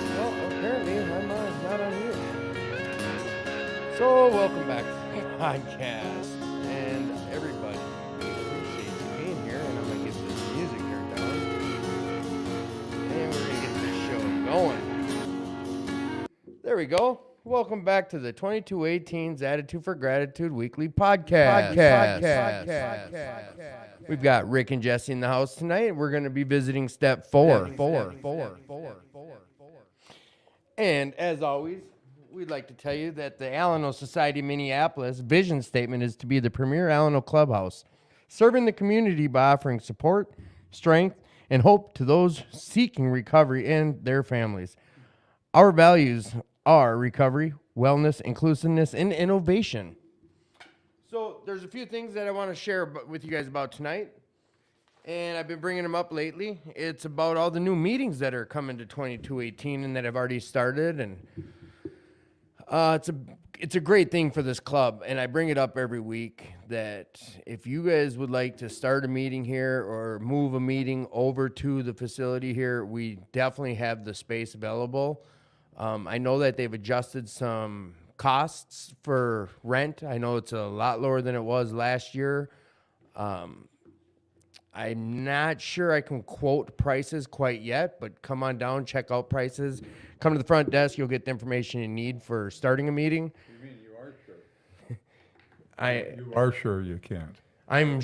Well, apparently my mind's not on you. So, welcome back to the podcast. And everybody, we appreciate you being here. And I'm going to get this music here down. And we're going to get this show going. There we go. Welcome back to the 2218's Attitude for Gratitude Weekly Podcast. We've got Rick and Jesse in the house tonight. We're going to be visiting step four. And as always, we'd like to tell you that the Alano Society Minneapolis vision statement is to be the premier Alano clubhouse, serving the community by offering support, strength, and hope to those seeking recovery and their families. Our values are recovery, wellness, inclusiveness, and innovation. So there's a few things that I want to share with you guys about tonight, and I've been bringing them up lately. It's about all the new meetings that are coming to 2218 and that have already started, and it's a great thing for this club, and I bring it up every week that if you guys would like to start a meeting here or move a meeting over to the facility here, we definitely have the space available. I know that they've adjusted some costs for rent. I know it's a lot lower than it was last year. I'm not sure I can quote prices quite yet, but come on down, check out prices. Come to the front desk, you'll get the information you need for starting a meeting. You mean you are sure? You are sure you can't. I am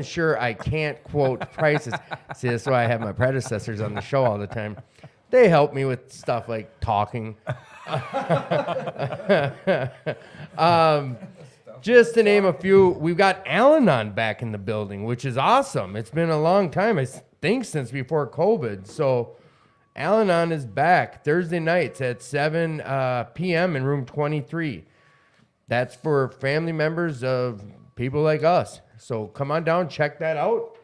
sure I can't quote prices. See, that's why I have my predecessors on the show all the time. They help me with stuff like talking. Just to name a few, we've got Al-Anon back in the building, which is awesome. It's been a long time, I think, since before COVID. So Al-Anon is back Thursday nights at 7 p.m. in room 23. That's for family members of people like us. So come on down, check that out.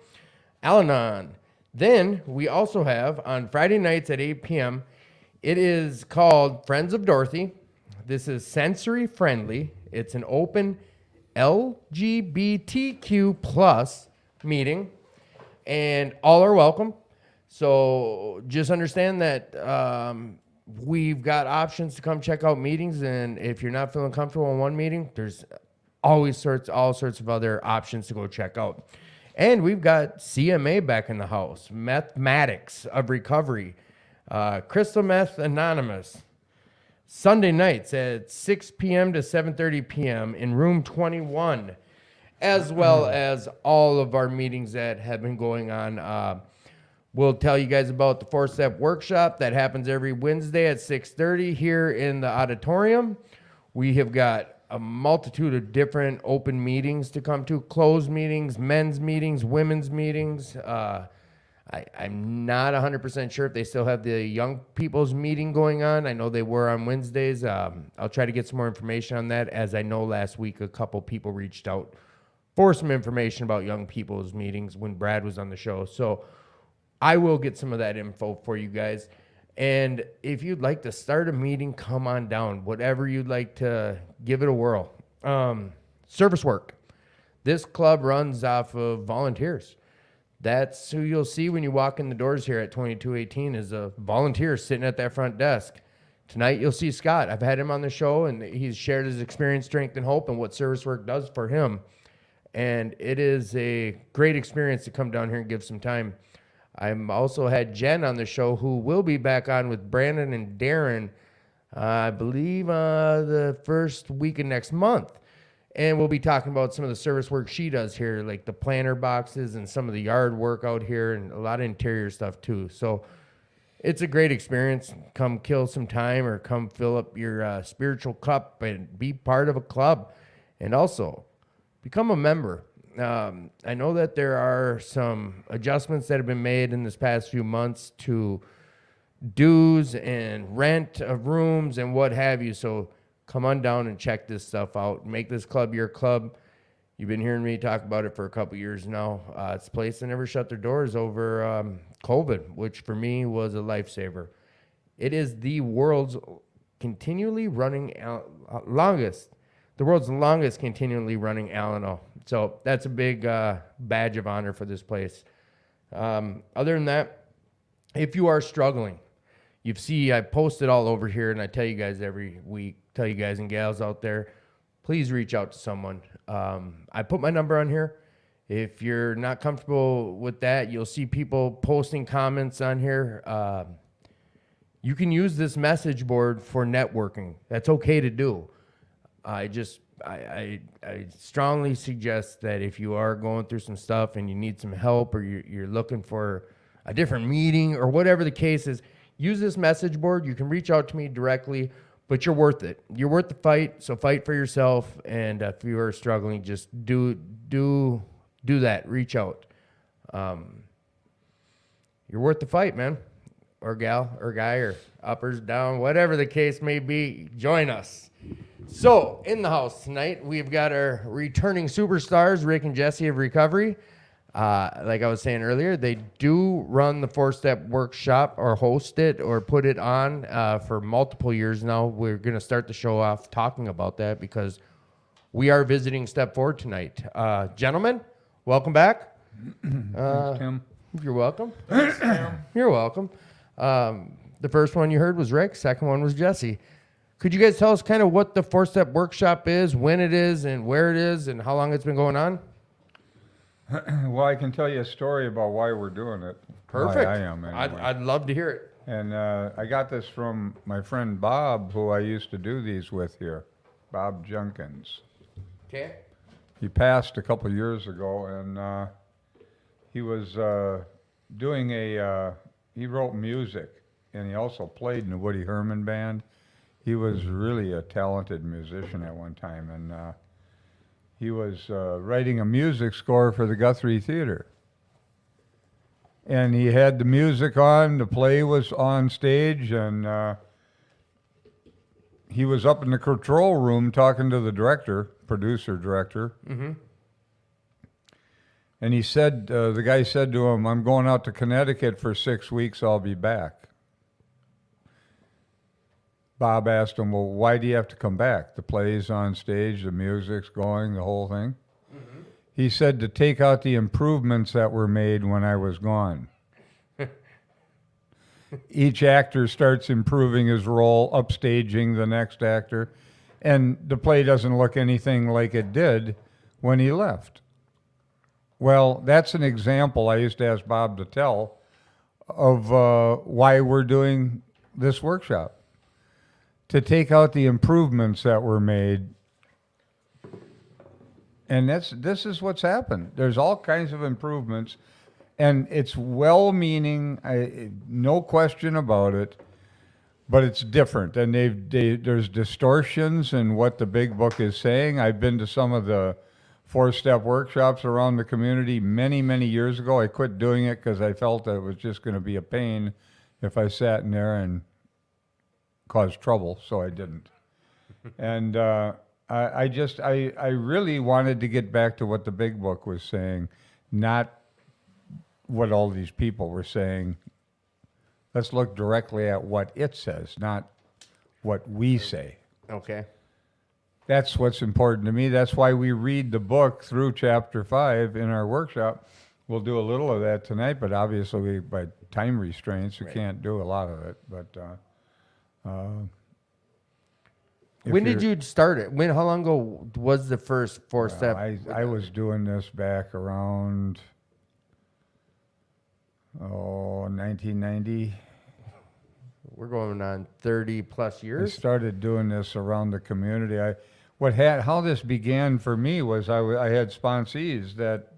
Al-Anon. Then we also have on Friday nights at 8 p.m., it is called Friends of Dorothy. This is sensory friendly. It's an open LGBTQ plus meeting, and all are welcome. So just understand that we've got options to come check out meetings, and if you're not feeling comfortable in one meeting, there's always all sorts of other options to go check out. And we've got CMA back in the house, Mathematics of Recovery, Crystal Meth Anonymous, Sunday nights at 6 p.m. to 7:30 p.m. in room 21, as well as all of our meetings that have been going on. We'll tell you guys about the 4-step workshop that happens every Wednesday at 6:30 here in the auditorium. We have got a multitude of different open meetings to come to, closed meetings, men's meetings, women's meetings. I'm not 100% sure if they still have the young people's meeting going on. I know they were on Wednesdays. I'll try to get some more information on that, as I know last week a couple people reached out for some information about young people's meetings when Brad was on the show. So I will get some of that info for you guys. And if you'd like to start a meeting, come on down. Whatever you'd like to give it a whirl. Service work. This club runs off of volunteers. That's who you'll see when you walk in the doors here at 2218 is a volunteer sitting at that front desk. Tonight you'll see Scott. I've had him on the show, and he's shared his experience, strength, and hope and what service work does for him. And it is a great experience to come down here and give some time. I've also had Jen on the show, who will be back on with Brandon and Darren, I believe the first week of next month. And we'll be talking about some of the service work she does here, like the planter boxes and some of the yard work out here and a lot of interior stuff too. So it's a great experience. Come kill some time or come fill up your spiritual cup and be part of a club. And also become a member. I know that there are some adjustments that have been made in this past few months to dues and rent of rooms and what have you. So come on down and check this stuff out. Make this club your club. You've been hearing me talk about it for a couple years now. It's a place that never shut their doors over COVID, which for me was a lifesaver. It is the world's continually running longest continually running Alano. So that's a big badge of honor for this place. Other than that, if you are struggling, You see, I post it all over here, and I tell you guys every week, tell you guys and gals out there, please reach out to someone. I put my number on here. If you're not comfortable with that, you'll see people posting comments on here. You can use this message board for networking. That's okay to do. I strongly suggest that if you are going through some stuff and you need some help, or you're looking for a different meeting or whatever the case is, use this message board. You can reach out to me directly, but you're worth it. You're worth the fight. So fight for yourself. And if you are struggling, just do that. Reach out. You're worth the fight, man, or gal, or guy, or uppers, down, whatever the case may be. Join us. So, in the house tonight, we've got our returning superstars, Rick and Jesse of Recovery. Like I was saying earlier, they do run the 4-step workshop, or host it, or put it on for multiple years now. We're going to start the show off talking about that because we are visiting Step 4 tonight. Gentlemen, welcome back. Thanks, Tim. You're welcome. Thanks, Tim. You're welcome. The first one you heard was Rick. Second one was Jesse. Could you guys tell us kind of what the 4-step workshop is, when it is, and where it is, and how long it's been going on? Well, I can tell you a story about why we're doing it. Perfect. Why I am, anyway. I'd love to hear it. And I got this from my friend Bob, who I used to do these with here, Bob Junkins. Okay. He passed a couple years ago, and he was doing he wrote music, and he also played in the Woody Herman band. He was really a talented musician at one time, and he was writing a music score for the Guthrie Theater. And he had the music on, the play was on stage, and he was up in the control room talking to the director, producer-director. Mm-hmm. And he said, the guy said to him, "I'm going out to Connecticut for 6 weeks, I'll be back." Bob asked him, "Well, why do you have to come back? The play's on stage, the music's going, the whole thing." Mm-hmm. He said, "To take out the improvements that were made when I was gone." Each actor starts improving his role, upstaging the next actor, and the play doesn't look anything like it did when he left. Well, that's an example I used to ask Bob to tell of why we're doing this workshop. To take out the improvements that were made. And this is what's happened. There's all kinds of improvements, and it's well-meaning, no question about it, but it's different. And there's distortions in what the big book is saying. I've been to some of the 4-step workshops around the community many, many years ago. I quit doing it because I felt that it was just going to be a pain if I sat in there and caused trouble, so I didn't. And I really wanted to get back to what the big book was saying, not what all these people were saying. Let's look directly at what it says, not what we say. Okay. That's what's important to me. That's why we read the book through chapter 5 in our workshop. We'll do a little of that tonight, but obviously by time restraints, we can't do a lot of it. But when did you start it? How long ago was the first 4-step? I was doing this back around 1990. We're going on 30 plus years. I started doing this around the community. How this began for me was I had sponsees that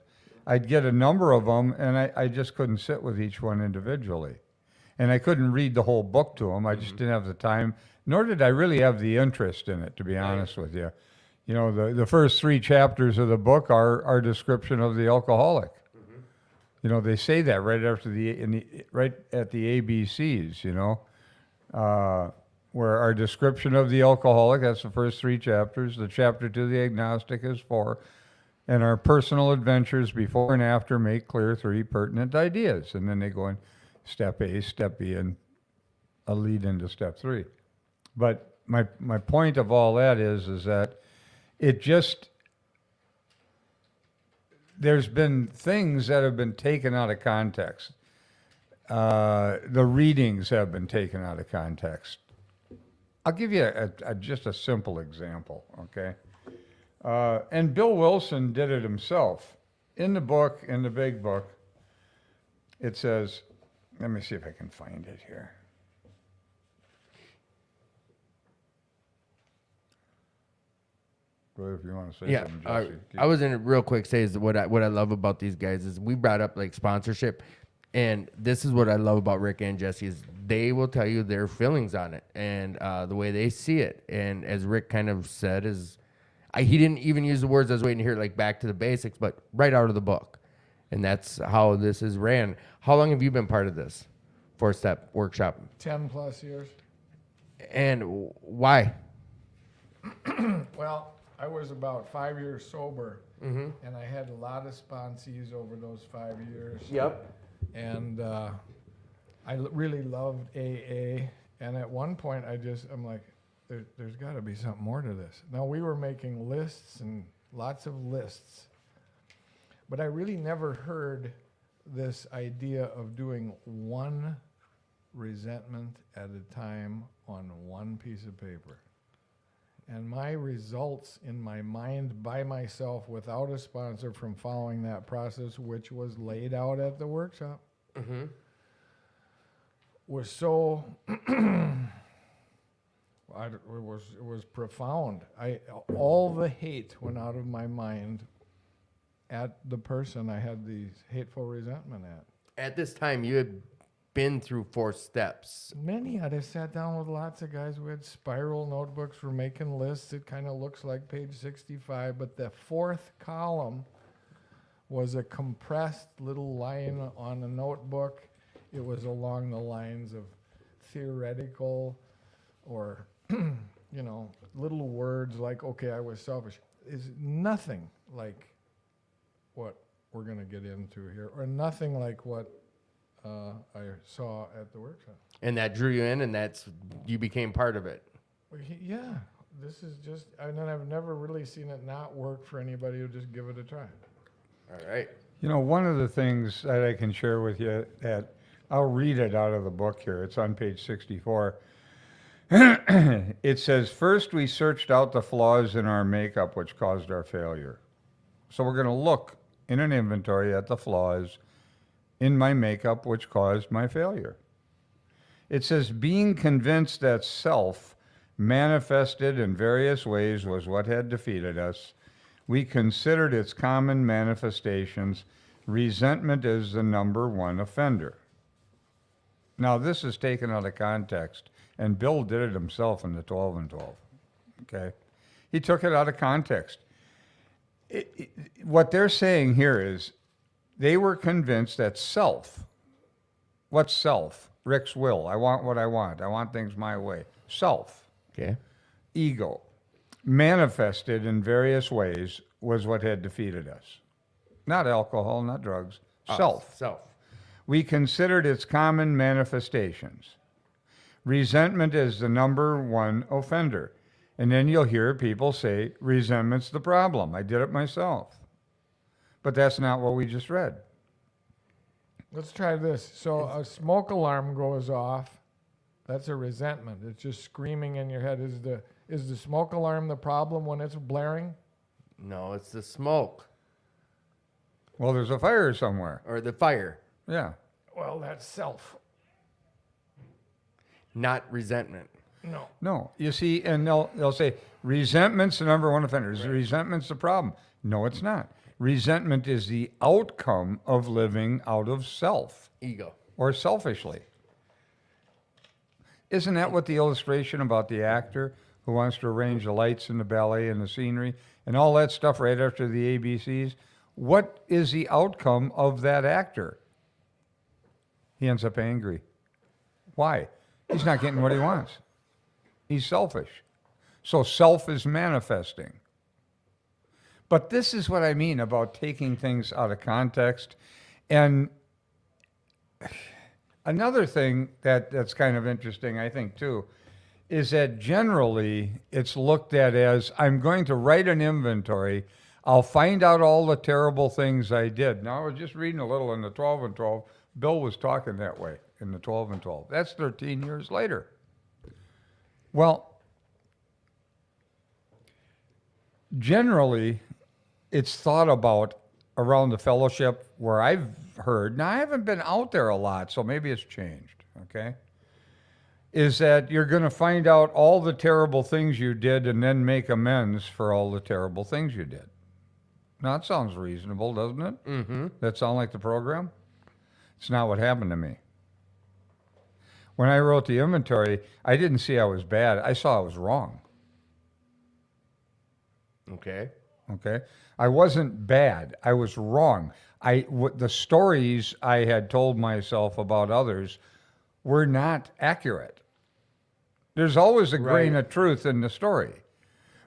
I'd get a number of them, and I just couldn't sit with each one individually. And I couldn't read the whole book to them. I just didn't have the time, nor did I really have the interest in it, to be honest with you. You know, the first 3 chapters of the book are our description of the alcoholic. Mm-hmm. You know, they say that right after right at the ABCs, you know, where our description of the alcoholic, that's the first 3 chapters. The chapter to the agnostic is 4. And our personal adventures before and after make clear 3 pertinent ideas. And then they go in step A, step B, and a lead into step 3. But my point of all that is that there's been things that have been taken out of context. The readings have been taken out of context. I'll give you just a simple example, okay? And Bill Wilson did it himself. In the book, in the big book, it says, let me see if I can find it here. Go ahead if you want to say Yeah, something, Jesse. I was in it real quick. Say is what I love about these guys is we brought up like sponsorship, and this is what I love about Rick and Jesse is they will tell you their feelings on it and the way they see it. And as Rick kind of said, he didn't even use the words I was waiting to hear, like back to the basics, but right out of the book, and that's how this is ran. How long have you been part of this 4-step workshop? 10+ years. And why? Well, I was about 5 years sober, and I had a lot of sponsees over those 5 years. Yep. And really loved AA. And at one point, I'm like, there's got to be something more to this. Now, we were making lists and lots of lists, but I really never heard this idea of doing one resentment at a time on one piece of paper. And my results in my mind by myself without a sponsor from following that process, which was laid out at the workshop, was so, it was profound. All the hate went out of my mind at the person I had these hateful resentment at. At this time, you had been through 4 steps. Many. I sat down with lots of guys. We had spiral notebooks. We're making lists. It kind of looks like page 65, but the 4th column was a compressed little line on a notebook. It was along the lines of theoretical or, little words like, okay, I was selfish. Is nothing like what we're going to get into here, or nothing like what I saw at the workshop. And that drew you in, and you became part of it. Yeah, this is just, and then I've never really seen it not work for anybody who just give it a try. All right. One of the things that I can share with you that I'll read it out of the book here. It's on page 64. It says, first we searched out the flaws in our makeup which caused our failure. So we're going to look in an inventory at the flaws in my makeup which caused my failure. It says, being convinced that self manifested in various ways was what had defeated us, we considered its common manifestations. Resentment is the number one offender. Now, this is taken out of context, and Bill did it himself in the 12 and 12, okay? He took it out of context. What they're saying here is they were convinced that self, what's self? Rick's will. I want what I want. I want things my way. Self. Okay. Ego. Manifested in various ways was what had defeated us. Not alcohol, not drugs. Self. Self. We considered its common manifestations. Resentment is the number one offender. And then you'll hear people say, resentment's the problem. I did it myself. But that's not what we just read. Let's try this. So a smoke alarm goes off. That's a resentment. It's just screaming in your head. Is the smoke alarm the problem when it's blaring? No, it's the smoke Well, there's a fire somewhere. or the fire, Yeah. Well, that's self. not resentment. No. No. You see, and they'll say, resentment's the number one offender. Right. Resentment's the problem. No, it's not. Resentment is the outcome of living out of self. Ego. Or selfishly. Isn't that what the illustration about the actor who wants to arrange the lights in the ballet and the scenery and all that stuff right after the ABCs? What is the outcome of that actor? He ends up angry. Why? He's not getting what he wants. He's selfish. So self is manifesting. But this is what I mean about taking things out of context. And another thing that's kind of interesting, I think, too, is that generally it's looked at as, I'm going to write an inventory. I'll find out all the terrible things I did. Now, I was just reading a little in the 12 and 12 Bill was talking that way in the 12 and 12. That's 13 years later. Well, generally, it's thought about around the fellowship where I've heard, now I haven't been out there a lot, so maybe it's changed, okay? Is that you're going to find out all the terrible things you did and then make amends for all the terrible things you did. Now, that sounds reasonable, doesn't it? Mm-hmm. That sound like the program? It's not what happened to me. When I wrote the inventory, I didn't see I was bad. I saw I was wrong. Okay. Okay? I wasn't bad. I was wrong. The stories I had told myself about others were not accurate. There's always a grain of truth in the story.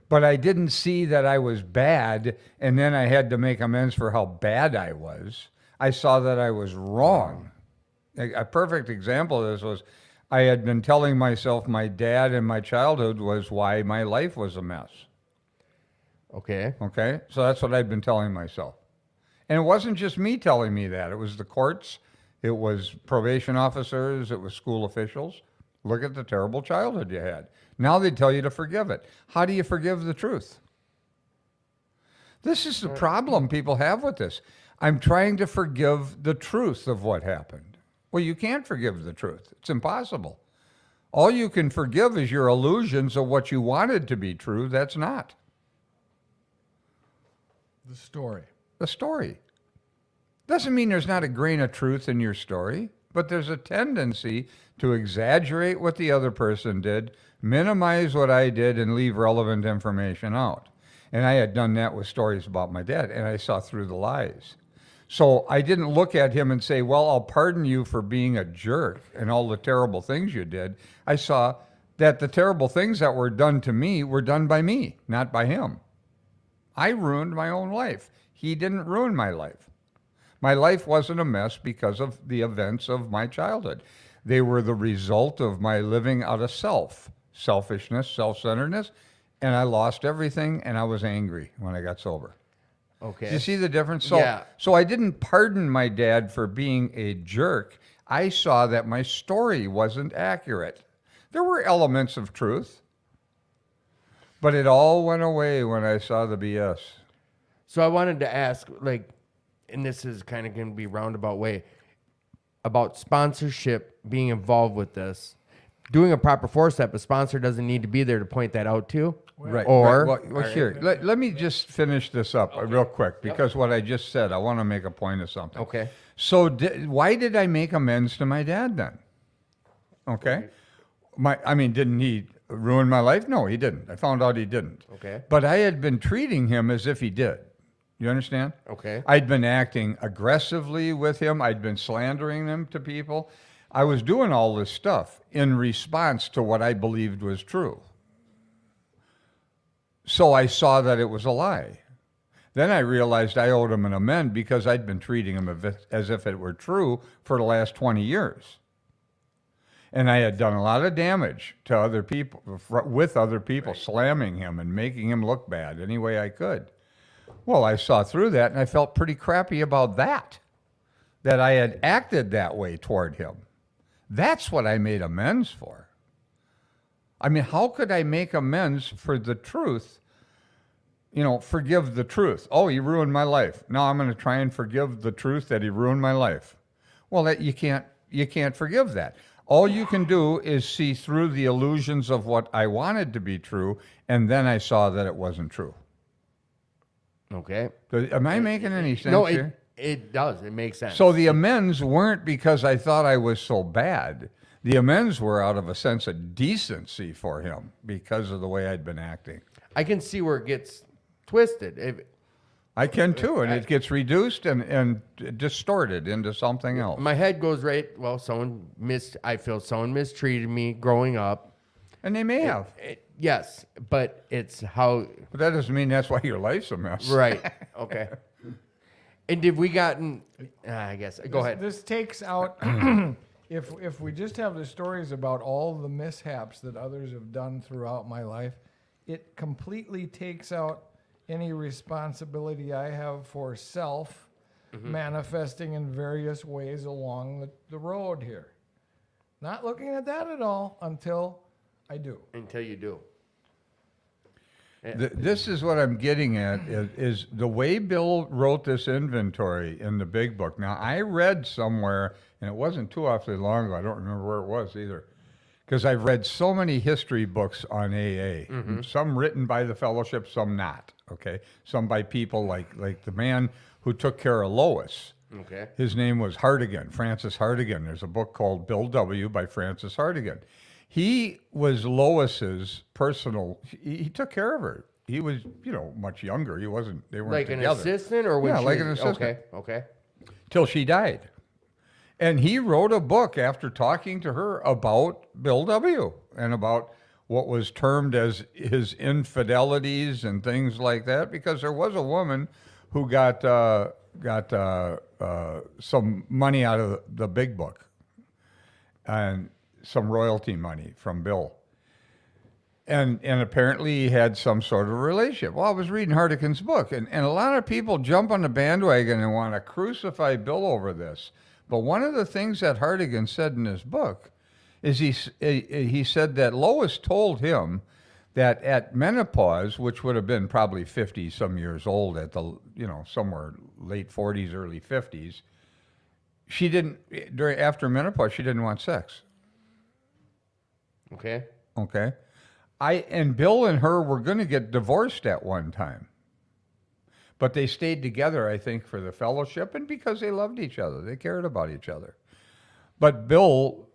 But I didn't see that I was bad, and then I had to make amends for how bad I was. I saw that I was wrong. A perfect example of this was I had been telling myself my dad and my childhood was why my life was a mess. Okay. Okay? So that's what I'd been telling myself. And it wasn't just me telling me that. It was the courts. It was probation officers. It was school officials. Look at the terrible childhood you had. Now they tell you to forgive it. How do you forgive the truth? This is the problem people have with this. I'm trying to forgive the truth of what happened. Well, you can't forgive the truth. It's impossible. All you can forgive is your illusions of what you wanted to be true. That's not. The story. The story. Doesn't mean there's not a grain of truth in your story, but there's a tendency to exaggerate what the other person did, minimize what I did, and leave relevant information out. And I had done that with stories about my dad, and I saw through the lies. So I didn't look at him and say, well, I'll pardon you for being a jerk and all the terrible things you did. I saw that the terrible things that were done to me were done by me, not by him. I ruined my own life. He didn't ruin my life. My life wasn't a mess because of the events of my childhood. They were the result of my living out of selfishness, self-centeredness, and I lost everything, and I was angry when I got sober. Okay. Do you see the difference? Yeah. So I didn't pardon my dad for being a jerk. I saw that my story wasn't accurate. There were elements of truth, but it all went away when I saw the BS. So I wanted to ask, like, and this is kind of going to be roundabout way, about sponsorship being involved with this. Doing a proper four-step, a sponsor doesn't need to be there to point that out to. Right. Or, right. Well, here, let me just finish this up real quick, because what I just said, I want to make a point of something. Okay. So why did I make amends to my dad then? Okay. Didn't he ruin my life? No, he didn't. I found out he didn't. Okay. But I had been treating him as if he did. You understand? Okay. I'd been acting aggressively with him. I'd been slandering him to people. I was doing all this stuff in response to what I believed was true. So I saw that it was a lie. Then I realized I owed him an amend because I'd been treating him as if it were true for the last 20 years. And I had done a lot of damage to other people, with other people, right, slamming him and making him look bad any way I could. Well, I saw through that, and I felt pretty crappy about that I had acted that way toward him. That's what I made amends for. I mean, how could I make amends for the truth? Forgive the truth. Oh, he ruined my life. Now I'm going to try and forgive the truth that he ruined my life. Well, you can't forgive that. All you can do is see through the illusions of what I wanted to be true, and then I saw that it wasn't true. Okay. Am I making any sense No, here? it does. It makes sense. So the amends weren't because I thought I was so bad. The amends were out of a sense of decency for him because of the way I'd been acting. I can see where it gets twisted. I can too, and it gets reduced and distorted into something else. My head goes right, well, I feel someone mistreated me growing up. And they may have. Yes, but it's how... But that doesn't mean that's why your life's a mess. Right, okay. And did we gotten... I guess, go ahead. This takes out... If we just have the stories about all the mishaps that others have done throughout my life, it completely takes out any responsibility I have for self manifesting in various ways along the road here. Not looking at that at all until I do. Until you do. This is what I'm getting at is the way Bill wrote this inventory in the big book. Now, I read somewhere, and it wasn't too awfully long ago, I don't remember where it was either, because I've read so many history books on AA, some written by the fellowship, some not, okay? Some by people like the man who took care of Lois. Okay. His name was Hartigan, Francis Hartigan. There's a book called Bill W. by Francis Hartigan. He was Lois's personal, he took care of her. He was, much younger. He wasn't, they weren't Like together. an assistant or when Yeah, she like was- an assistant. Okay. Till she died. And he wrote a book after talking to her about Bill W. and about what was termed as his infidelities and things like that, because there was a woman who got some money out of the big book and some royalty money from Bill. And apparently he had some sort of relationship. Well, I was reading Hartigan's book, and a lot of people jump on the bandwagon and want to crucify Bill over this. But one of the things that Hartigan said in his book is he said that Lois told him that at menopause, which would have been probably 50 some years old at the, somewhere late 40s, early 50s, after menopause, she didn't want sex. Okay. Okay. And Bill and her were going to get divorced at one time. But they stayed together, I think, for the fellowship and because they loved each other. They cared about each other. But Bill,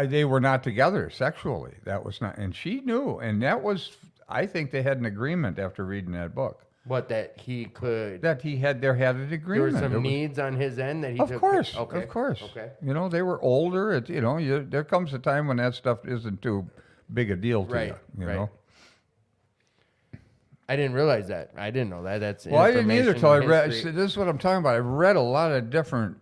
they were not together sexually. That was not, and she knew. And that was, I think they had an agreement after reading that book. What, that he could... That there had an There agreement. were some needs on his end that he Of took... course, Okay. of course. Okay. They were older. There comes a time when that stuff isn't too big a deal to Right, you, right. know? I didn't realize that. I didn't know that. That's Well, I didn't either information till I and read. history. See, this is what I'm talking about. I read a lot of different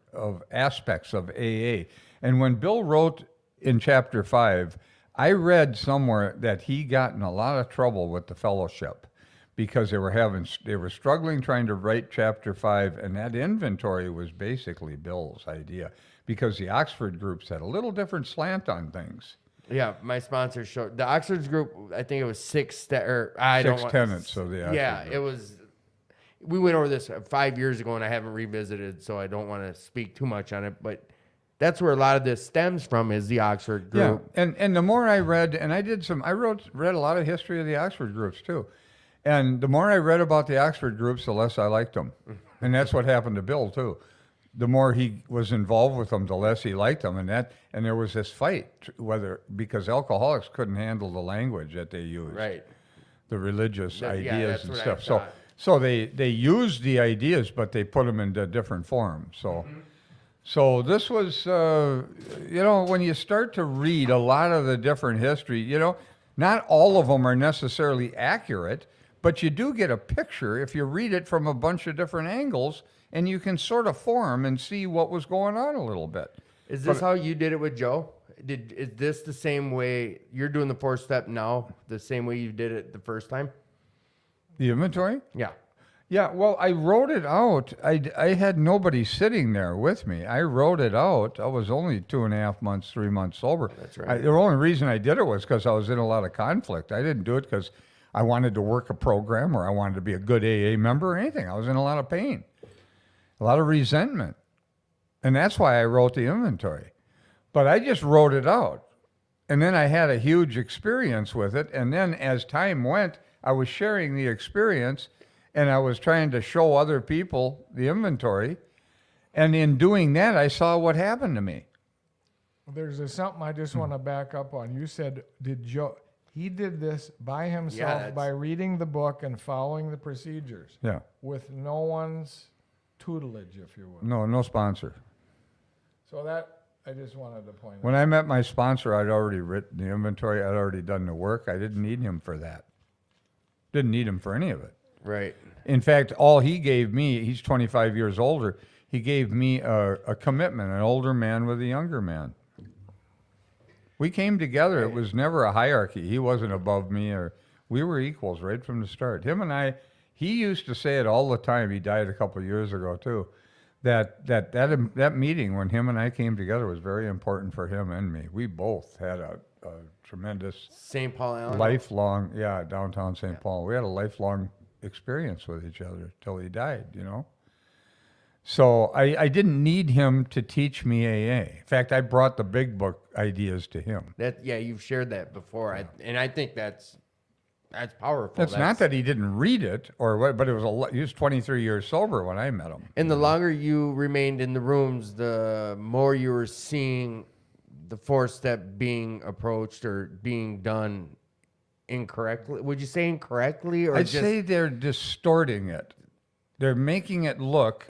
aspects of AA, and when Bill wrote in Chapter 5, I read somewhere that he got in a lot of trouble with the fellowship because they were struggling trying to write Chapter 5, and that inventory was basically Bill's idea because the Oxford groups had a little different slant on things. Yeah, my sponsor showed the Oxford group. I think it was six tenants of the Oxford Yeah, group. it was. We went over this 5 years ago, and I haven't revisited, so I don't want to speak too much on it. But that's where a lot of this stems from, is the Oxford group. Yeah, and the more I read, and I read a lot of history of the Oxford groups too, and the more I read about the Oxford groups, the less I liked them, and that's what happened to Bill too. The more he was involved with them, the less he liked them, and there was this fight because alcoholics couldn't handle the language that they used, Right. the religious ideas that's and what I stuff. thought. So they used the ideas, but they put them into different forms. So this was, when you start to read a lot of the different history, not all of them are necessarily accurate, but you do get a picture if you read it from a bunch of different angles, and you can sort of form and see what was going on a little bit. Is this how you did it with Joe? Is this the same way you're doing the 4-step now? The same way you did it the first time? The inventory? Yeah. Yeah, well, I wrote it out. I had nobody sitting there with me. I wrote it out. I was only 2.5 months, 3 months sober. That's right. The only reason I did it was because I was in a lot of conflict. I didn't do it because I wanted to work a program or I wanted to be a good AA member or anything. I was in a lot of pain, a lot of resentment. And that's why I wrote the inventory. But I just wrote it out. And then I had a huge experience with it. And then as time went, I was sharing the experience and I was trying to show other people the inventory. And in doing that, I saw what happened to me. There's something I just want to back up on. You said, he did this by himself by reading the book and following the procedures. Yeah. With no one's tutelage, if you will. No sponsor. So that, I just wanted to point out. When I met my sponsor, I'd already written the inventory. I'd already done the work. I didn't need him for that. Didn't need him for any of it. Right. In fact, all he gave me, he's 25 years older, he gave me a commitment, an older man with a younger man. We came together. It was never a hierarchy. He wasn't above me, or we were equals right from the start. Him and I, he used to say it all the time. He died a couple of years ago, too, that meeting when him and I came together was very important for him and me. We both had a tremendous St. Paul, Illinois. lifelong, downtown St. Paul. We had a lifelong experience with each other till he died, you know. So I didn't need him to teach me AA. In fact, I brought the big book ideas to him. You've shared that before, and I think that's powerful. It's not that he didn't read it or what, but he was 23 years sober when I met him. And the longer you remained in the rooms, the more you were seeing the fourth step being approached or being done incorrectly. Would you say incorrectly, or I'd say they're distorting it. They're making it look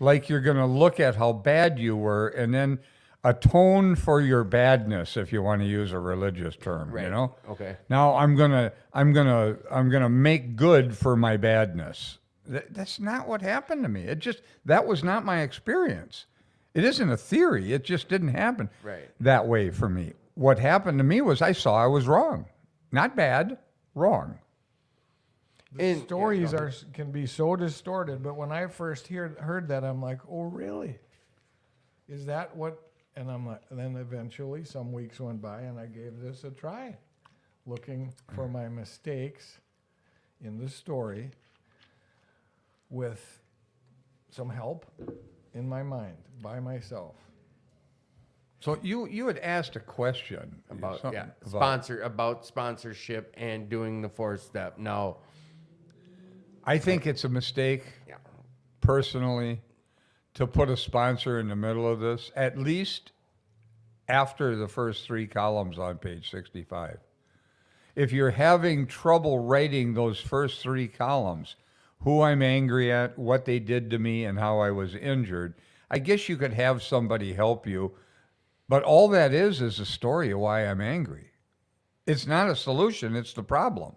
like you're going to look at how bad you were and then atone for your badness, if you want to use a religious term, Right. you know? Okay. Now I'm gonna make good for my badness. That's not what happened to me. That was not my experience. It isn't a theory. It just didn't happen that way for me. What happened to me was I saw I was wrong. Not bad, wrong. The stories can be so distorted, but when I first heard that, I'm like, oh, really? Is that what? And I'm like, and then eventually some weeks went by and I gave this a try, looking for my mistakes in the story with some help in my mind by myself. So you had asked a question about something about sponsorship and doing the fourth step. Now, I think it's a mistake, personally, to put a sponsor in the middle of this, at least after the first 3 columns on page 65. If you're having trouble writing those first 3 columns, who I'm angry at, what they did to me, and how I was injured, I guess you could have somebody help you. But all that is a story of why I'm angry. It's not a solution, it's the problem.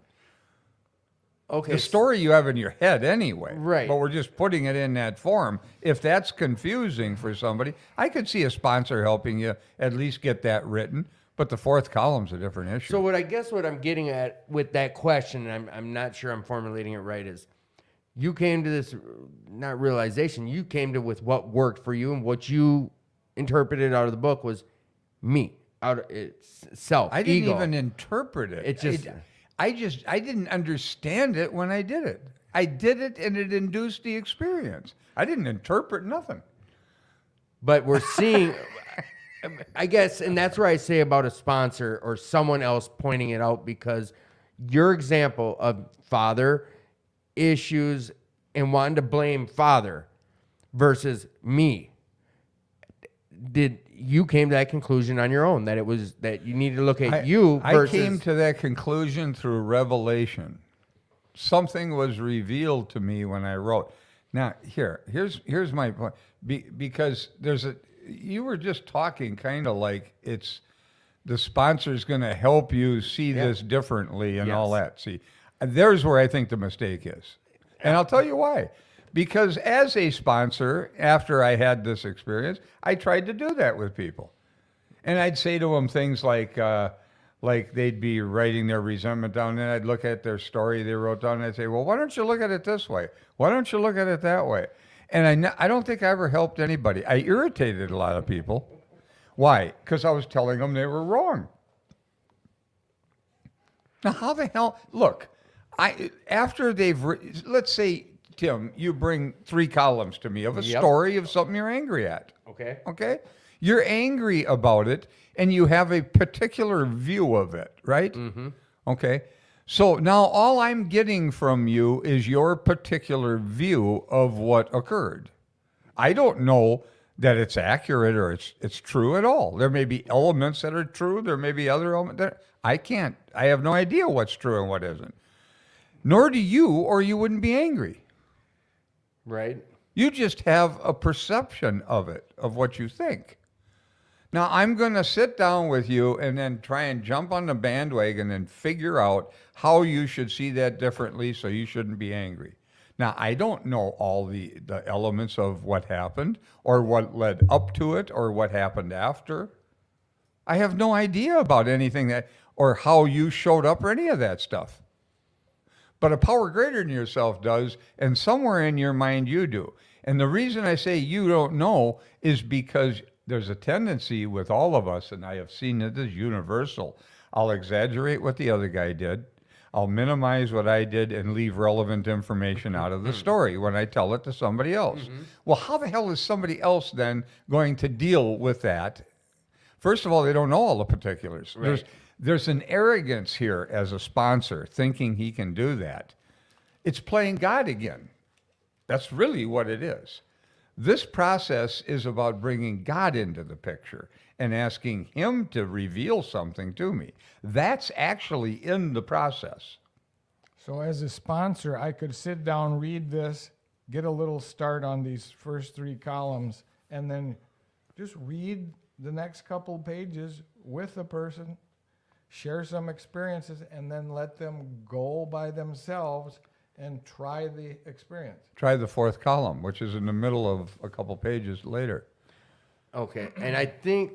okay, The story you have in your head anyway. Right. But we're just putting it in that form. If that's confusing for somebody, I could see a sponsor helping you at least get that written. But the 4th column's a different issue. So what I'm getting at with that question, and I'm not sure I'm formulating it right, is you came to this, not realization, you came to with what worked for you, and what you interpreted out of the book was me, out of it's self, I didn't ego. even interpret it. It just- I didn't understand it when I did it. I did it and it induced the experience. I didn't interpret nothing. But we're seeing, I guess, and that's where I say about a sponsor or someone else pointing it out, because your example of father issues and wanting to blame father versus me, you came to that conclusion on your own, that it was that you needed to look at you versus... I came to that conclusion through revelation. Something was revealed to me when I wrote. Now, here's my point. Because you were just talking kind of like it's the sponsor's going to help you see this differently and all that. See, there's where I think the mistake is. And I'll tell you why. Because as a sponsor, after I had this experience, I tried to do that with people. And I'd say to them things like they'd be writing their resentment down, and I'd look at their story they wrote down, and I'd say, well, why don't you look at it this way? Why don't you look at it that way? And I don't think I ever helped anybody. I irritated a lot of people. Why? Because I was telling them they were wrong. Now, how the hell? Look, let's say, Tim, you bring 3 columns to me of a story of something you're angry at. Okay. Okay? You're angry about it, and you have a particular view of it, right? Mm-hmm. Okay? So now all I'm getting from you is your particular view of what occurred. I don't know that it's accurate or it's true at all. There may be elements that are true. There may be other elements that I have no idea what's true and what isn't. Nor do you, or you wouldn't be angry. Right. You just have a perception of it, of what you think. Now, I'm going to sit down with you and then try and jump on the bandwagon and figure out how you should see that differently so you shouldn't be angry. Now, I don't know all the elements of what happened or what led up to it or what happened after. I have no idea about anything or how you showed up or any of that stuff. But a power greater than yourself does, and somewhere in your mind you do. And the reason I say you don't know is because there's a tendency with all of us, and I have seen it as universal. I'll exaggerate what the other guy did. I'll minimize what I did and leave relevant information out of the story when I tell it to somebody else. Well, how the hell is somebody else then going to deal with that? First of all, they don't know all the particulars. Right. There's an arrogance here as a sponsor thinking he can do that. It's playing God again. That's really what it is. This process is about bringing God into the picture and asking him to reveal something to me. That's actually in the process. So as a sponsor, I could sit down, read this, get a little start on these first 3 columns, and then just read the next couple pages with the person, share some experiences, and then let them go by themselves and try the experience. Try the 4th column, which is in the middle of a couple pages later. Okay, and I think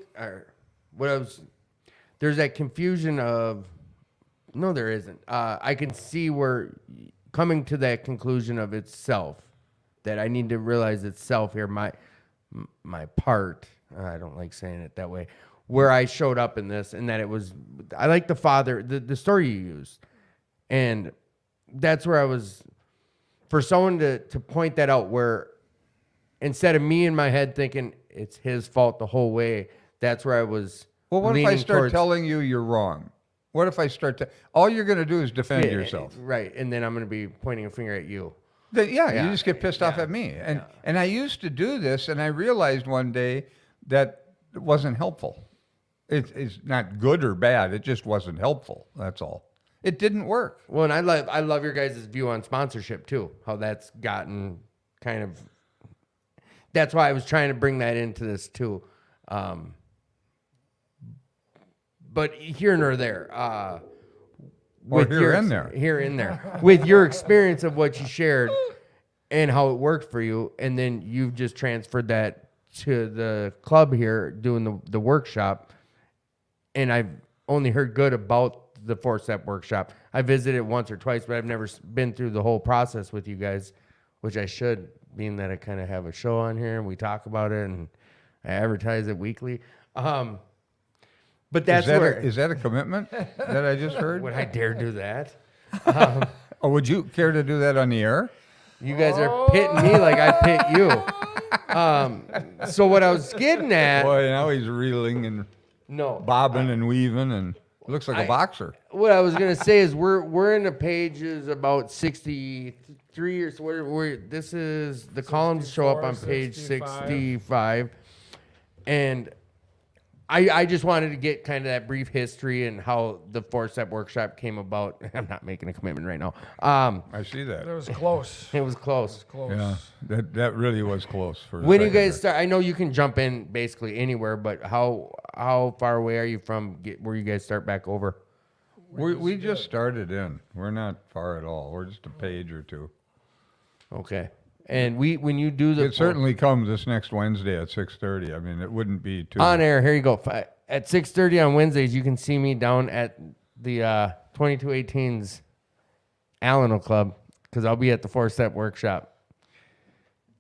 there's that confusion of, no, there isn't. I can see where coming to that conclusion of itself, that I need to realize itself here, my part. I don't like saying it that way. Where I showed up in this, and that it was, I like the story you used, and that's where I was, for someone to point that out, where instead of me in my head thinking it's his fault the whole way, that's where I was. Well, what if I leaning start towards, telling you you're wrong? What if I start to, all you're going to do is defend Yeah, yourself. right? And then I'm going to be pointing a finger at you. Yeah, you just get pissed off at me. And I used to do this, and I realized one day that it wasn't helpful. It's not good or bad. It just wasn't helpful. That's all. It didn't work. Well, and I love your guys' view on sponsorship too. How that's gotten kind of. That's why I was trying to bring that into this too. But here nor there. Or here and there. Here and there. With your experience of what you shared and how it worked for you, and then you've just transferred that to the club here doing the workshop. And I've only heard good about the 4-step workshop. I visited once or twice, but I've never been through the whole process with you guys, which I should, being that I kind of have a show on here and we talk about it and I advertise it weekly. But that's Is that a commitment that I just heard? Would I dare do that? Or would you care to do that on the air? You guys are pitting me like I pit you. So what I was getting at. Boy, now he's reeling and No. bobbing and weaving and looks like a boxer. What I was gonna say is we're in the pages about 63 or so. This is the columns show up on page 65, and I just wanted to get kind of that brief history and how the 4-step workshop came about. I'm not making a commitment right now. I see that. It was close. It was close. Yeah, that really was close. For a When you second guys there. start, I know you can jump in basically anywhere, but how far away are you from where you guys start back over? We just started in. We're not far at all. We're just a page or two. Okay. And when you do the It certainly comes this next Wednesday at 6:30. I mean, it wouldn't be too on air. Here you go. At 6:30 on Wednesdays, you can see me down at the 2218's Alano Club because I'll be at the 4-step workshop.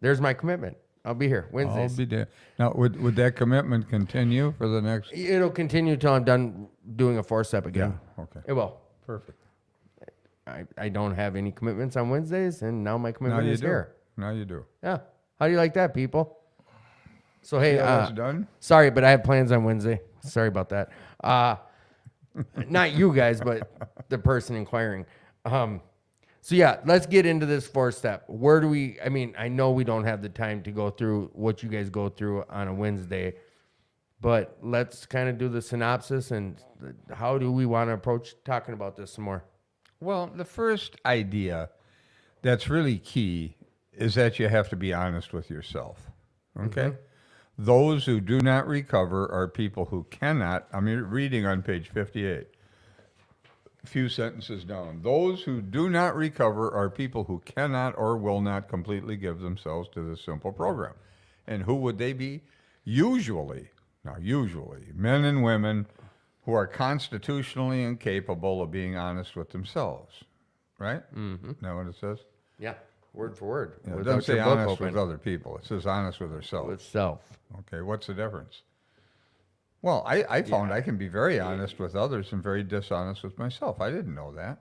There's my commitment. I'll be here Wednesdays. I'll be there. Now, would that commitment continue for the next? It'll continue till I'm done doing a 4-step again. Okay. It will. Perfect. I don't have any commitments on Wednesdays, and now my Now commitment you is do. here. Now you do. Yeah. How do you like that, people? So hey, That's done. sorry, but I have plans on Wednesday. Sorry about that. Not you guys, but the person inquiring. So yeah, let's get into this 4-step. Where do we? I mean, I know we don't have the time to go through what you guys go through on a Wednesday, but let's kind of do the synopsis and how do we want to approach talking about this some more. Well, the first idea that's really key is that you have to be honest with yourself. Okay? Those who do not recover are people who cannot. I'm reading on page 58. A few sentences down. Those who do not recover are people who cannot or will not completely give themselves to this simple program. And who would they be? Usually, men and women who are constitutionally incapable of being honest with themselves. Right? Is that what it says? Yeah. word for word. Yeah, it without doesn't say your book honest open. with other people. It says honest with herself. With self. Okay, what's the difference? Well, I found I can be very honest with others and very dishonest with myself. I didn't know that.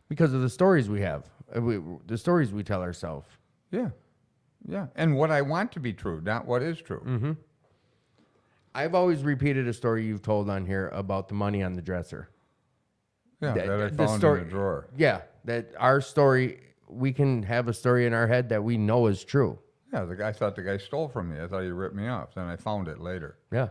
Because of the stories we have, the stories we tell ourselves. Yeah, yeah. And what I want to be true, not what is true. Mm-hmm. I've always repeated a story you've told on here about the money on the dresser. Yeah, That- that I the found story- in the drawer. Yeah, that our story, we can have a story in our head that we know is true. Yeah, I thought the guy stole from me. I thought he ripped me off. Then I found it later. Yeah.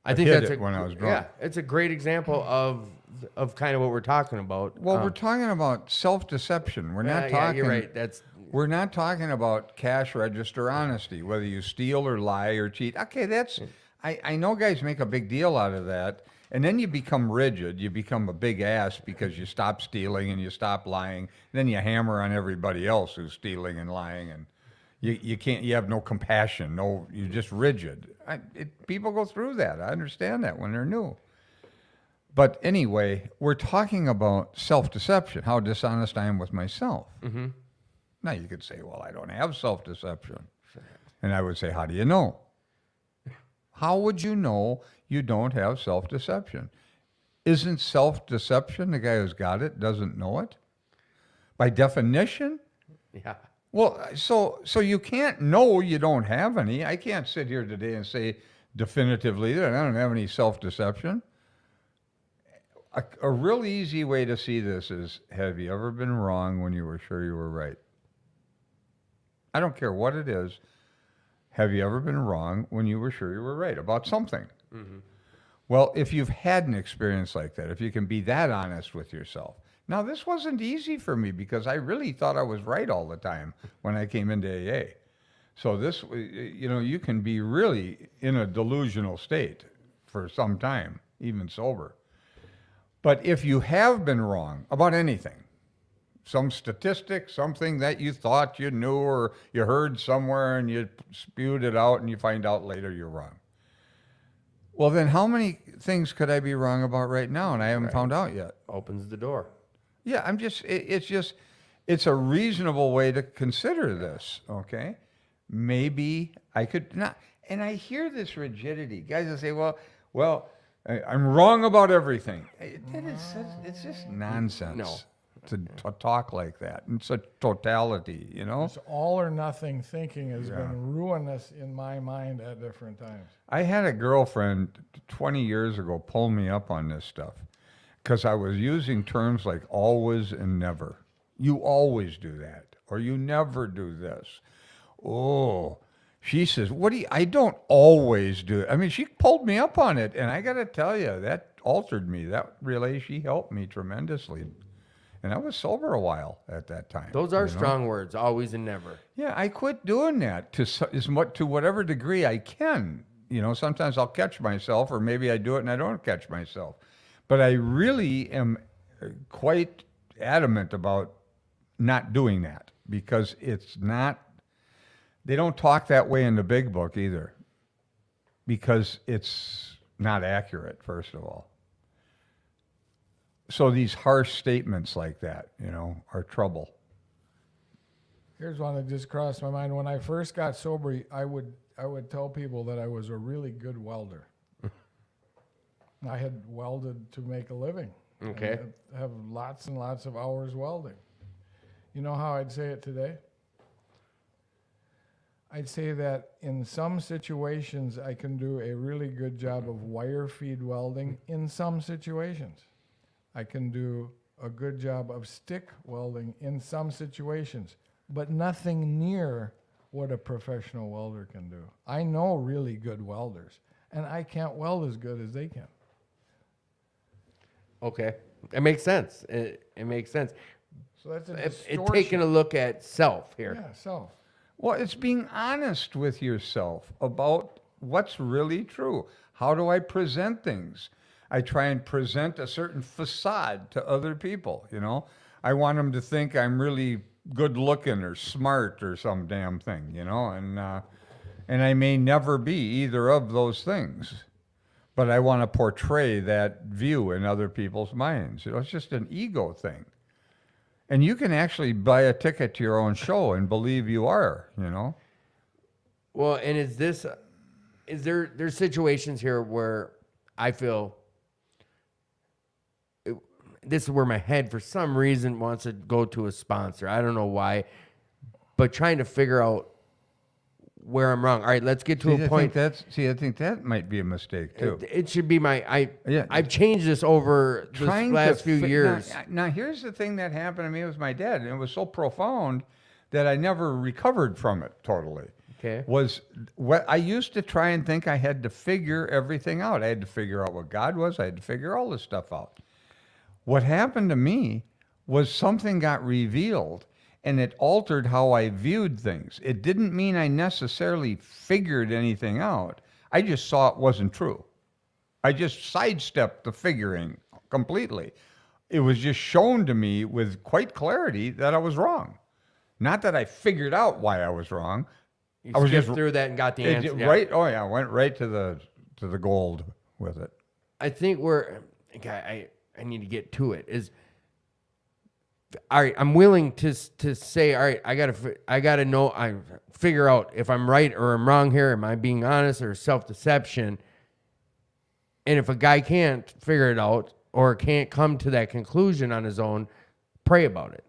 I think hid that's it when I was drunk. Yeah, it's a great example of kind of what we're talking about. Well, we're talking about self-deception. We're not yeah, talking. you're right. We're not talking about cash register honesty, whether you steal or lie or cheat. Okay, that's. I know guys make a big deal out of that, and then you become rigid. You become a big ass because you stop stealing and you stop lying. Then you hammer on everybody else who's stealing and lying, and you can't. You have no compassion. No, you're just rigid. People go through that. I understand that when they're new. But anyway, we're talking about self-deception, how dishonest I am with myself. Mm-hmm. Now you could say, well, I don't have self-deception. And I would say, how do you know? How would you know you don't have self-deception? Isn't self-deception the guy who's got it doesn't know it? By definition? Yeah. Well, so you can't know you don't have any. I can't sit here today and say definitively that I don't have any self-deception. A real easy way to see this is, have you ever been wrong when you were sure you were right? I don't care what it is. Have you ever been wrong when you were sure you were right about something? Mm-hmm. Well, if you've had an experience like that, if you can be that honest with yourself. Now, this wasn't easy for me because I really thought I was right all the time when I came into AA. So this, you can be really in a delusional state for some time, even sober. But if you have been wrong about anything, some statistic, something that you thought you knew or you heard somewhere and you spewed it out and you find out later you're wrong. Well, then how many things could I be wrong about right now and I haven't found out yet? Opens the door. Yeah, it's a reasonable way to consider this, okay? Maybe I could not, and I hear this rigidity. Guys will say, well, I'm wrong about everything. It's just nonsense. No. To talk like that. It's a totality, This all or nothing thinking has been ruinous in my mind at different times. I had a girlfriend 20 years ago pull me up on this stuff because I was using terms like always and never. You always do that, or you never do this. Oh, she says, I don't always do it. I mean, she pulled me up on it, and I got to tell you, that altered me. That really, she helped me tremendously. And I was sober a while at that time. Those are strong words, always and never. Yeah, I quit doing that to whatever degree I can. Sometimes I'll catch myself, or maybe I do it and I don't catch myself. But I really am quite adamant about not doing that because it's not, they don't talk that way in the big book either because it's not accurate, first of all. So these harsh statements like that, are trouble. Here's one that just crossed my mind. When I first got sober, I would tell people that I was a really good welder. I had welded to make a living. Okay. I have lots and lots of hours welding. You know how I'd say it today? I'd say that in some situations I can do a really good job of wire feed welding in some situations. I can do a good job of stick welding in some situations, but nothing near what a professional welder can do. I know really good welders, and I can't weld as good as they can. Okay. It makes sense. It makes sense. So that's a It's distortion. taking a look at self here. Yeah, self. Well, it's being honest with yourself about what's really true. How do I present things? I try and present a certain facade to other people, I want them to think I'm really good looking or smart or some damn thing, and I may never be either of those things. But I want to portray that view in other people's minds. It's just an ego thing. And you can actually buy a ticket to your own show and believe you are, you know? Well, and there's situations here where I feel this is where my head, for some reason, wants to go to a sponsor. I don't know why, but trying to figure out where I'm wrong. All right, let's get to a point. I think that might be a mistake too. It should be Yeah. I've changed this over this last few years. Now, here's the thing that happened to me with my dad, and it was so profound that I never recovered from it totally. Okay. Was what I used to try and think I had to figure everything out. I had to figure out what God was. I had to figure all this stuff out. What happened to me was something got revealed, and it altered how I viewed things. It didn't mean I necessarily figured anything out. I just saw it wasn't true. I just sidestepped the figuring completely. It was just shown to me with quite clarity that I was wrong. Not that I figured out why I was wrong. You I was skipped just through that and got the answer. Yeah. Right? Oh yeah, I went right to the gold with it. I think I need to get to it. All right, I'm willing to say, all right, I gotta know, I figure out if I'm right or I'm wrong here. Am I being honest or self-deception? And if a guy can't figure it out or can't come to that conclusion on his own, pray about it.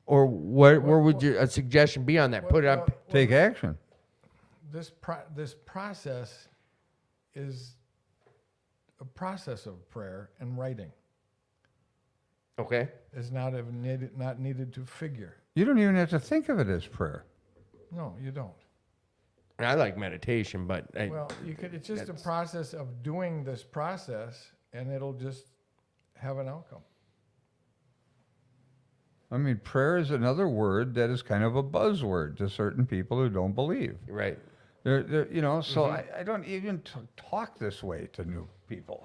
Or where would a suggestion be on that? Put it up. Take action. This process is a process of prayer and writing. Okay. Is not needed to figure. You don't even have to think of it as prayer. No, you don't. And I like meditation, but It's just a process of doing this process, and it'll just have an outcome. I mean, prayer is another word that is kind of a buzzword to certain people who don't believe. right. They're so I don't even talk this way to new people.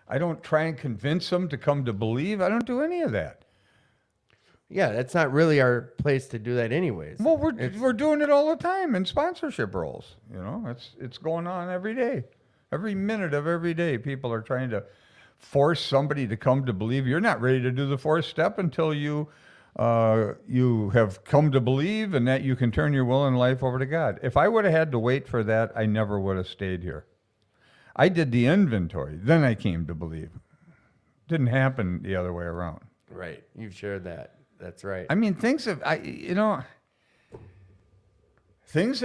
I don't try and convince them to come to believe. I don't do any of that. Yeah, that's not really our place to do that anyways. Well, we're doing it all the time in sponsorship roles. You know, it's going on every day. Every minute of every day, people are trying to force somebody to come to believe. You're not ready to do the fourth step until you have come to believe and that you can turn your will and life over to God. If I would have had to wait for that, I never would have stayed here. I did the inventory, then I came to believe. Didn't happen the other way around. Right. You've shared that. That's right. I mean, things that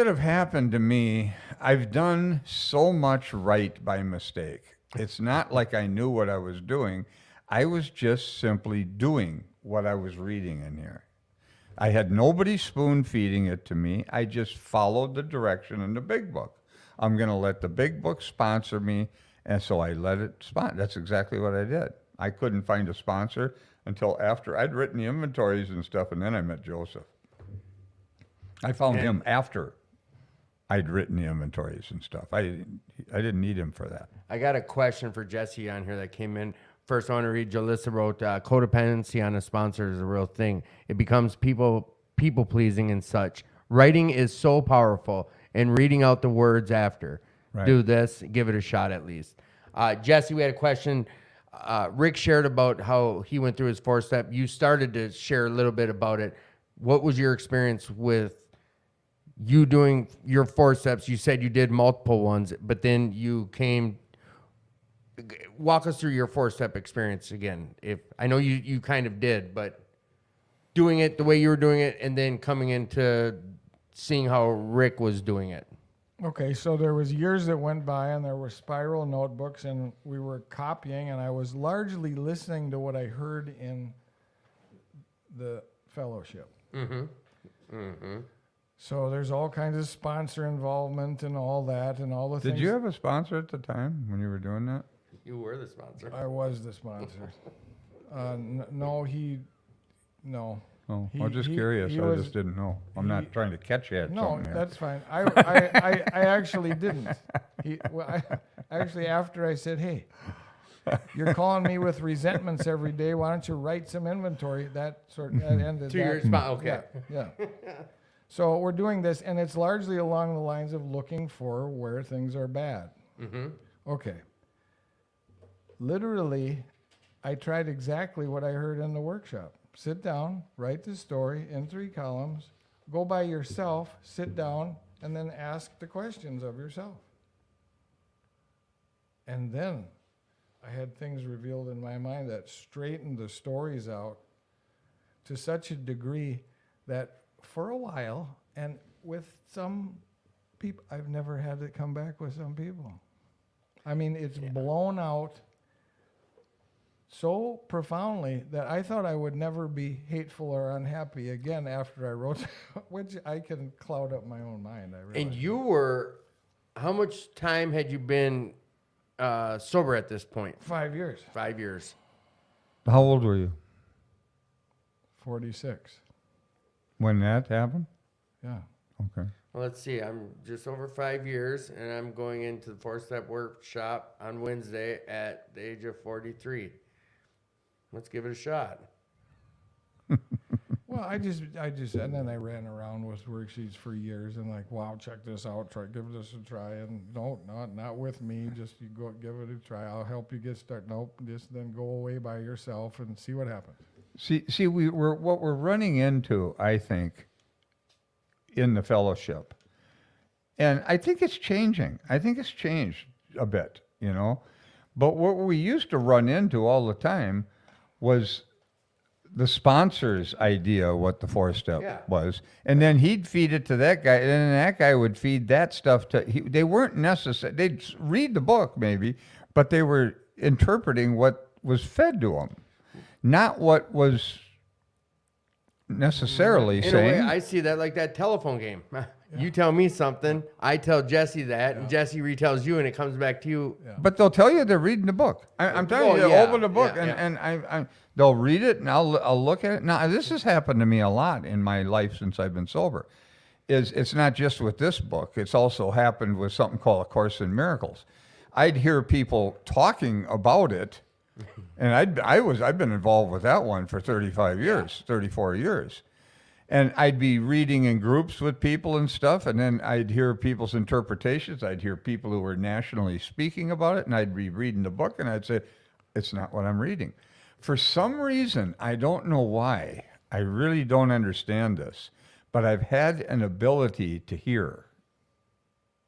have happened to me, I've done so much right by mistake. It's not like I knew what I was doing. I was just simply doing what I was reading in here. I had nobody spoon feeding it to me. I just followed the direction in the big book. I'm going to let the big book sponsor me, and so I let it sponsor. That's exactly what I did. I couldn't find a sponsor until after I'd written the inventories and stuff, and then I met Joseph. I found him after I'd written the inventories and stuff. I didn't need him for that. I got a question for Jesse on here that came in. First, I want to read. Jalissa wrote, codependency on a sponsor is a real thing. It becomes people-pleasing and such. Writing is so powerful, and reading out the words after. Right. Do this. Give it a shot at least. Jesse, we had a question. Rick shared about how he went through his four-step. You started to share a little bit about it. What was your experience with you doing your four steps? You said you did multiple ones, but then you came... Walk us through your four-step experience again. If I know you kind of did, but doing it the way you were doing it and then coming into seeing how Rick was doing it. Okay, so there was years that went by, and there were spiral notebooks, and we were copying, and I was largely listening to what I heard in the fellowship. Mm-hmm. Mm-hmm. So there's all kinds of sponsor involvement and all that, and all the things. Did you have a sponsor at the time when you were doing that? You were the sponsor. I was the sponsor. No. Oh, I'm just curious. I just didn't know. I'm not trying to catch you at No, something here. that's fine. I actually didn't. Actually, after I said, hey, you're calling me with resentments every day, why don't you write some inventory? That ended. To your spot, okay. Yeah. So we're doing this, and it's largely along the lines of looking for where things are bad. Mm-hmm. Okay. Literally, I tried exactly what I heard in the workshop. sit down, write the story in 3 columns, go by yourself, sit down, and then ask the questions of yourself. And then I had things revealed in my mind that straightened the stories out to such a degree that for a while, and with some people, I've never had it come back with some people. I mean, it's blown out so profoundly that I thought I would never be hateful or unhappy again after I wrote, which I can cloud up my own mind. I realize. And you were, how much time had you been sober at this point? 5 years. 5 years. How old were you 46. when that happened? Yeah. Okay. Well, let's see. I'm just over 5 years, and I'm going into the 4-step workshop on Wednesday at the age of 43. Let's give it a shot. Well, I just, and then I ran around with worksheets for years and like, wow, check this out, give this a try, and no, not with me. Just you go give it a try. I'll help you get started. Nope, just then go away by yourself and see what happens. See, what we're running into, I think, in the fellowship, and I think it's changing. I think it's changed a bit, you know. But what we used to run into all the time was the sponsor's idea what the 4-step was, and then he'd feed it to that guy, and then that guy would feed that stuff to. They weren't necessary. They'd read the book maybe, but they were interpreting what was fed to them, not what was necessarily In saying. a way, I see that like that telephone game. You tell me something, I tell Jesse that, and Jesse retells you, and it comes back to you. Yeah. But they'll tell you they're reading the book. I'm telling you, they'll open the book, and they'll read it, and I'll look at it. Now, this has happened to me a lot in my life since I've been sober. It's not just with this book. It's also happened with something called A Course in Miracles. I'd hear people talking about it, and I've been involved with that one for 35 years, 34 years. And I'd be reading in groups with people and stuff, and then I'd hear people's interpretations. I'd hear people who were nationally speaking about it, and I'd be reading the book, and I'd say, it's not what I'm reading. For some reason, I don't know why, I really don't understand this, but I've had an ability to hear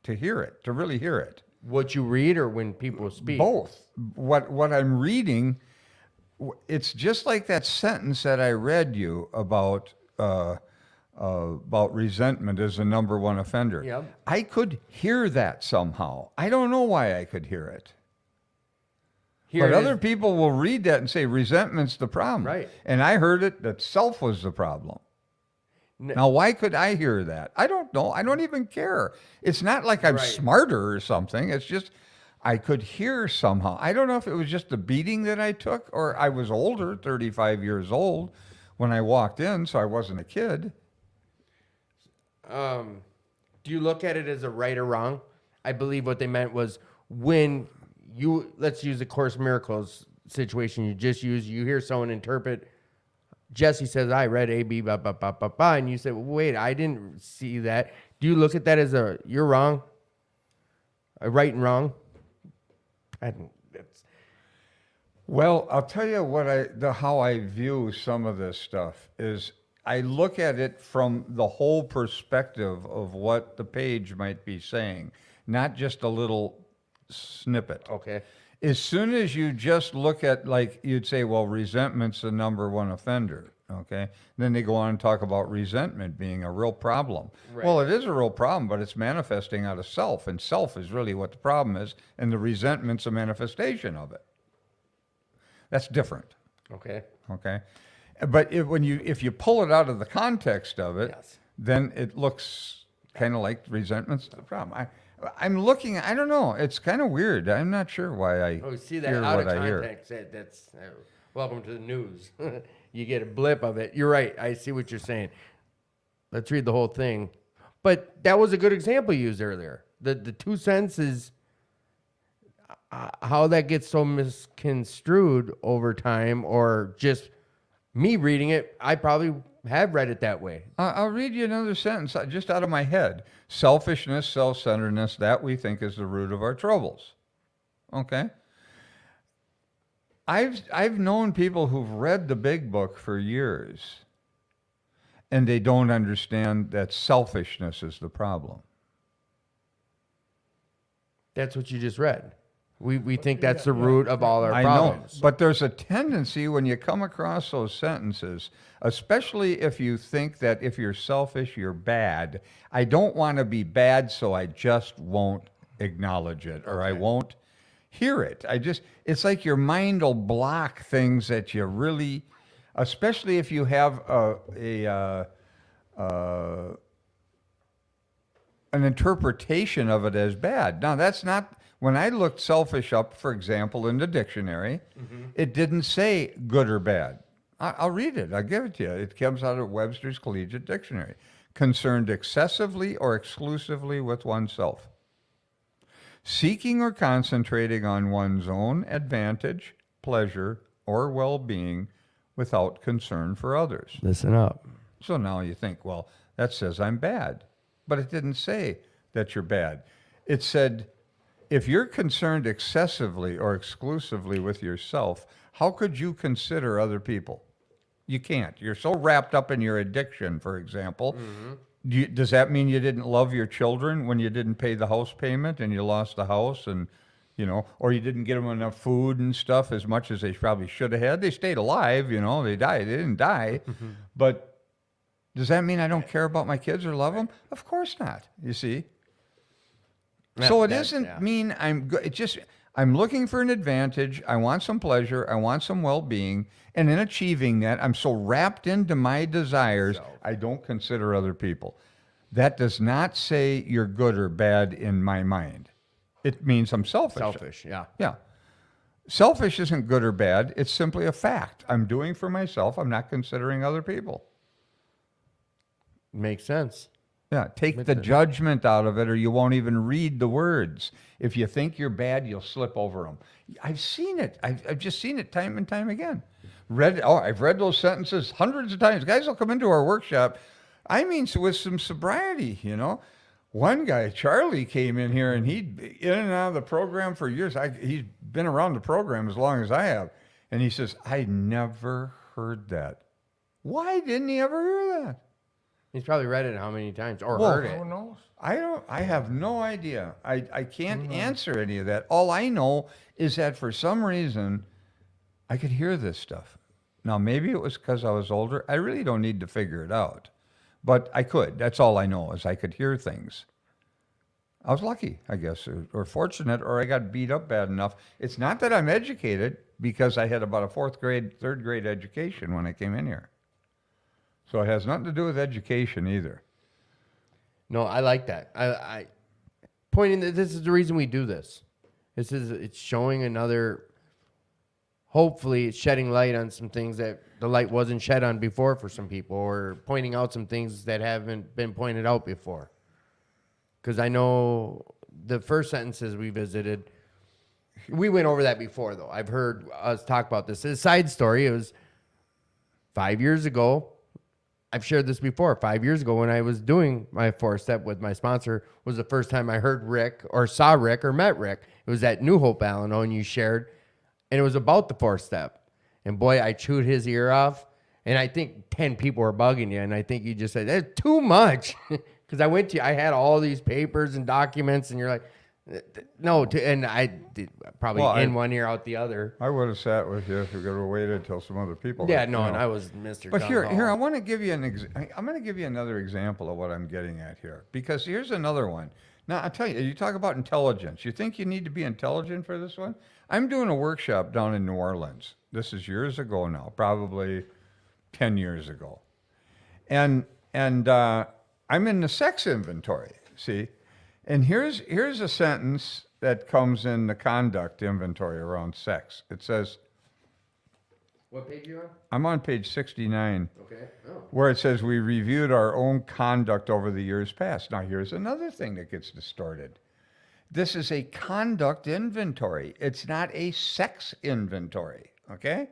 it, to really hear it. What you read or when people speak? Both. What I'm reading, it's just like that sentence that I read you about resentment as the number one offender. Yep. I could hear that somehow. I don't know why I could hear it. But other people will read that and say resentment's the problem. Right. And I heard it that self was the problem. Now, why could I hear that? I don't know. I don't even care. It's not like I'm smarter or something. It's just I could hear somehow. I don't know if it was just the beating that I took or I was older, 35 years old, when I walked in, so I wasn't a kid. Do you look at it as a right or wrong? I believe what they meant was when you, let's use the Course in Miracles situation you just used, you hear someone interpret, Jesse says, I read A, B, blah, blah, blah, blah, blah, and you say, well, wait, I didn't see that. Do you look at that as you're wrong? A right and wrong? Well, I'll tell you how I view some of this stuff is I look at it from the whole perspective of what the page might be saying, not just a little snippet. Okay. As soon as you just look at, like, you'd say, well, resentment's the number one offender, okay? Then they go on and talk about resentment being a real problem. Right. Well, it is a real problem, but it's manifesting out of self, and self is really what the problem is, and the resentment's a manifestation of it. That's different, Okay. okay? But if you pull it out of the context of it, then it looks kind of like resentment's the problem. I'm looking, I don't know, it's kind of weird. I'm not sure why I See that hear out what of I hear. context. That's welcome to the news. You get a blip of it. You're right. I see what you're saying. Let's read the whole thing. But that was a good example you used earlier. The 2 cents is how that gets so misconstrued over time, or just me reading it. I probably have read it that way. I'll read you another sentence just out of my head. Selfishness, self-centeredness, that we think is the root of our troubles. Okay? I've known people who've read the big book for years, and they don't understand that selfishness is the problem. That's what you just read. We think that's the root of all our I problems. know, but there's a tendency when you come across those sentences, especially if you think that if you're selfish, you're bad. I don't want to be bad, so I just won't acknowledge it, or I won't hear it. It's like your mind will block things that you really, especially if you have an interpretation of it as bad. Now, that's not, when I looked selfish up, for example, in the dictionary, it didn't say good or bad. I'll read it. I'll give it to you. It comes out of Webster's Collegiate Dictionary. Concerned excessively or exclusively with oneself. Seeking or concentrating on one's own advantage, pleasure, or well-being without concern for others. Listen up. So now you think, well, that says I'm bad. But it didn't say that you're bad. It said, if you're concerned excessively or exclusively with yourself, how could you consider other people? You can't. You're so wrapped up in your addiction, for example. Does that mean you didn't love your children when you didn't pay the house payment and you lost the house, and or you didn't get them enough food and stuff as much as they probably should have had? They stayed alive, they died. They didn't die. But does that mean I don't care about my kids or love them? Of course not, you see. So it doesn't mean I'm good. It just, I'm looking for an advantage. I want some pleasure. I want some well-being. And in achieving that, I'm so wrapped into my desires, I don't consider other people. That does not say you're good or bad in my mind. It means I'm selfish. Selfish, yeah. Yeah. Selfish isn't good or bad. It's simply a fact. I'm doing for myself. I'm not considering other people. Makes sense. Yeah, take the judgment out of it, or you won't even read the words. If you think you're bad, you'll slip over them. I've seen it. I've just seen it time and time again. I've read those sentences hundreds of times. Guys will come into our workshop, I mean, with some sobriety, One guy, Charlie, came in here, and he'd been in and out of the program for years. He's been around the program as long as I have. And he says, I never heard that. Why didn't he ever hear that? He's probably read it how many times or Well, heard it. who knows? I have no idea. I can't answer any of that. All I know is that for some reason, I could hear this stuff. Now, maybe it was because I was older. I really don't need to figure it out. But I could. That's all I know, is I could hear things. I was lucky, I guess, or fortunate, or I got beat up bad enough. It's not that I'm educated, because I had about a third grade education when I came in here. So it has nothing to do with education either. No, I like that. I pointing that this is the reason we do this. It's showing another, hopefully it's shedding light on some things that the light wasn't shed on before for some people, or pointing out some things that haven't been pointed out before. Because I know the first sentences we visited, we went over that before, though. I've heard us talk about this. It's a side story. It was 5 years ago. I've shared this before. 5 years ago, when I was doing my 4-step with my sponsor, was the first time I heard Rick, or saw Rick, or met Rick. It was at New Hope, Alano, and you shared, and it was about the 4-step. And boy, I chewed his ear off, and I think 10 people were bugging you, and I think you just said, that's too much. Because I had all these papers and documents, and you're like, no, and I did probably in one ear, out the other. I would have sat with you if you could have waited until some other people. Yeah, no, and I was Mr. But here, I want to give you I'm going to give you another example of what I'm getting at here, because here's another one. Now, I'll tell you, you talk about intelligence. You think you need to be intelligent for this one? I'm doing a workshop down in New Orleans. This is years ago now, probably 10 years ago. And I'm in the sex inventory, see? And here's a sentence that comes in the conduct inventory around sex. It says, what page are you on? I'm on page 69. Okay. Oh. Where it says we reviewed our own conduct over the years past. Now, here's another thing that gets distorted. This is a conduct inventory. It's not a sex inventory, okay?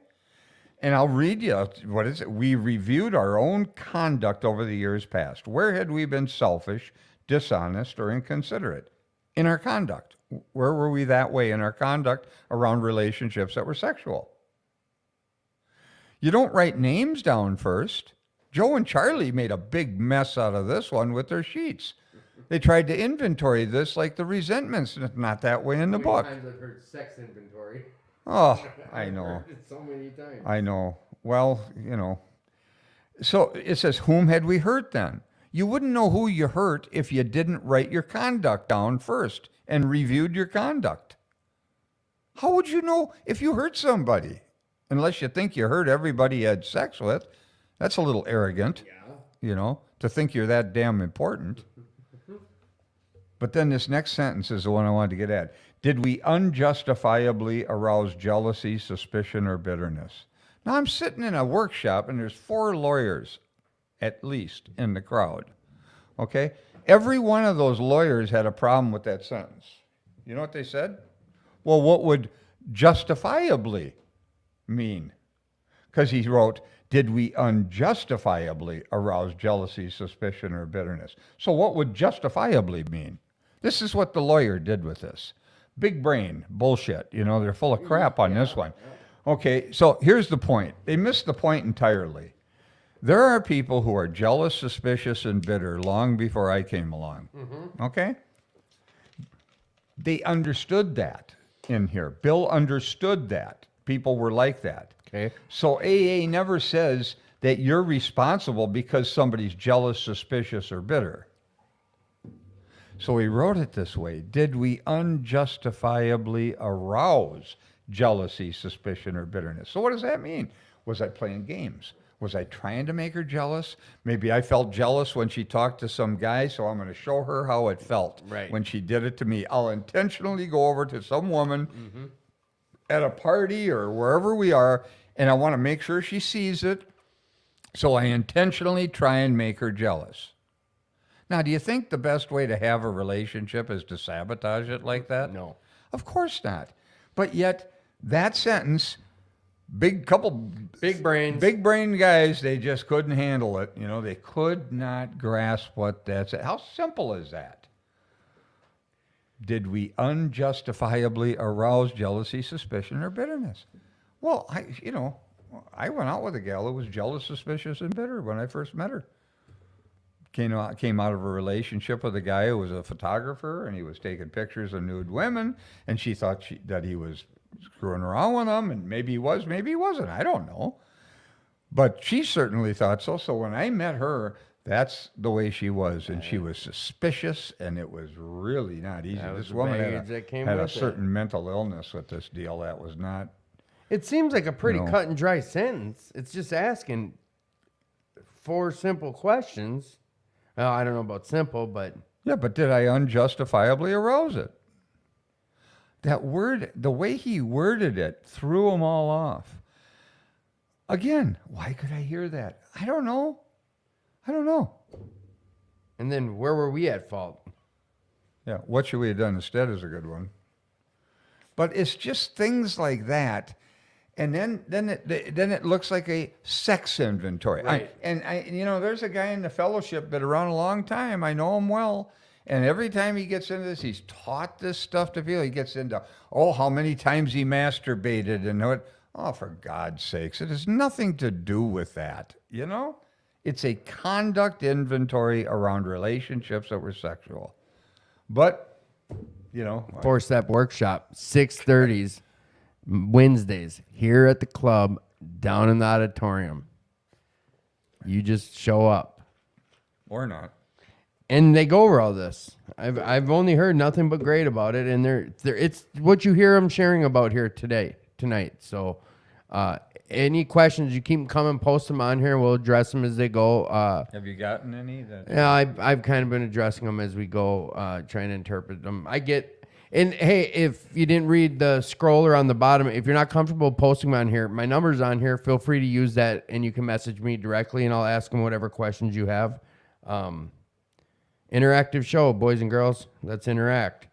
And I'll read you, what is it? We reviewed our own conduct over the years past. Where had we been selfish, dishonest, or inconsiderate in our conduct? Where were we that way in our conduct around relationships that were sexual? You don't write names down first. Joe and Charlie made a big mess out of this one with their sheets. They tried to inventory this like the resentments. It's not that way in the book. Times I've heard sex inventory. Oh, I know. Heard it so many times. I know. Well, So it says, whom had we hurt then? You wouldn't know who you hurt if you didn't write your conduct down first and reviewed your conduct. How would you know if you hurt somebody? Unless you think you hurt everybody you had sex with. That's a little arrogant, to think you're that damn important. But then this next sentence is the one I wanted to get at. Did we unjustifiably arouse jealousy, suspicion, or bitterness? Now, I'm sitting in a workshop, and there's 4 lawyers, at least, in the crowd. Okay? Every one of those lawyers had a problem with that sentence. You know what they said? Well, what would justifiably mean? Because he wrote, did we unjustifiably arouse jealousy, suspicion, or bitterness? So what would justifiably mean? This is what the lawyer did with this. Big brain bullshit. They're full of crap on this one. Okay, so here's the point. They missed the point entirely. There are people who are jealous, suspicious, and bitter long before I came along. Okay? They understood that in here. Bill understood that. People were like that. Okay. So AA never says that you're responsible because somebody's jealous, suspicious, or bitter. So he wrote it this way. Did we unjustifiably arouse jealousy, suspicion, or bitterness? So what does that mean? Was I playing games? Was I trying to make her jealous? Maybe I felt jealous when she talked to some guy, so I'm going to show her how it felt when she did it to me. I'll intentionally go over to some woman at a party or wherever we are, and I want to make sure she sees it, so I intentionally try and make her jealous. Now, do you think the best way to have a relationship is to sabotage it like that? No. Of course not. But yet, that sentence, big brain guys, they just couldn't handle it. They could not grasp what that's. How simple is that? Did we unjustifiably arouse jealousy, suspicion, or bitterness? Well, I went out with a gal who was jealous, suspicious, and bitter when I first met her. Came out of a relationship with a guy who was a photographer, and he was taking pictures of nude women, and she thought that he was screwing around with them, and maybe he was, maybe he wasn't. I don't know. But she certainly thought so. So when I met her, that's the way she was, and she was suspicious, and it was really not easy. This woman had a certain mental illness with this deal. That was not. It seems like a pretty cut and dry sentence. It's just asking 4 simple questions. Well, I don't know about simple, but... Yeah, but did I unjustifiably arouse it? That word, the way he worded it, threw them all off. Again, why could I hear that? I don't know. And then where were we at fault? Yeah, what should we have done instead is a good one. But it's just things like that. And then it looks like a sex inventory. Right. There's a guy in the fellowship been around a long time. I know him well. And every time he gets into this, he's taught this stuff to people. He gets into, how many times he masturbated and what. Oh, for God's sakes, it has nothing to do with that. It's a conduct inventory around relationships that were sexual. But, 4-step workshop, 6:30s. Wednesdays here at the club down in the auditorium. You just show up or not, and they go over all this. I've only heard nothing but great about it, and it's what you hear them sharing about here tonight. So any questions, you keep them coming, post them on here. We'll address them as they go. Have you gotten any? Yeah, I've kind of been addressing them as we go, trying to interpret them. And hey, if you didn't read the scroller on the bottom, if you're not comfortable posting them on here, my number's on here. Feel free to use that, and you can message me directly, and I'll ask them whatever questions you have. Interactive show, boys and girls. Let's interact.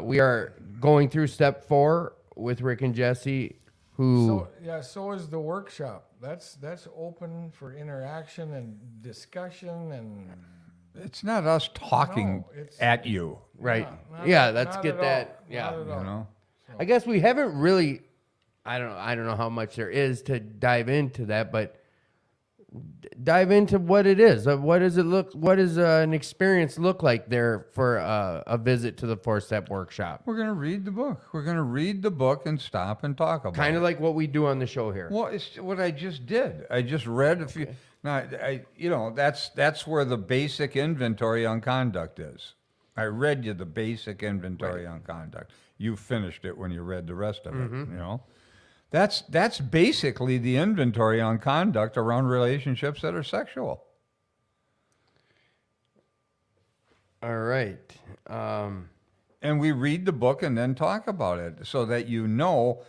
We are going through step 4 with Rick and Jesse, who... So is the workshop. That's open for interaction and discussion and... It's not us talking at you. Right. Let's get that. Yeah. I guess we haven't really I don't know how much there is to dive into that, but dive into what it is. What does it look? What does an experience look like there for a visit to the 4-step workshop? We're going to read the book. We're going to read the book and stop and talk about Kind it. of like what we do on the show here. Well, it's what I just did. I just read a few. Now, that's where the basic inventory on conduct is. I read you the basic inventory on conduct. You finished it when you read the rest of it. That's basically the inventory on conduct around relationships that are sexual. All right. And we read the book and then talk about it so that you know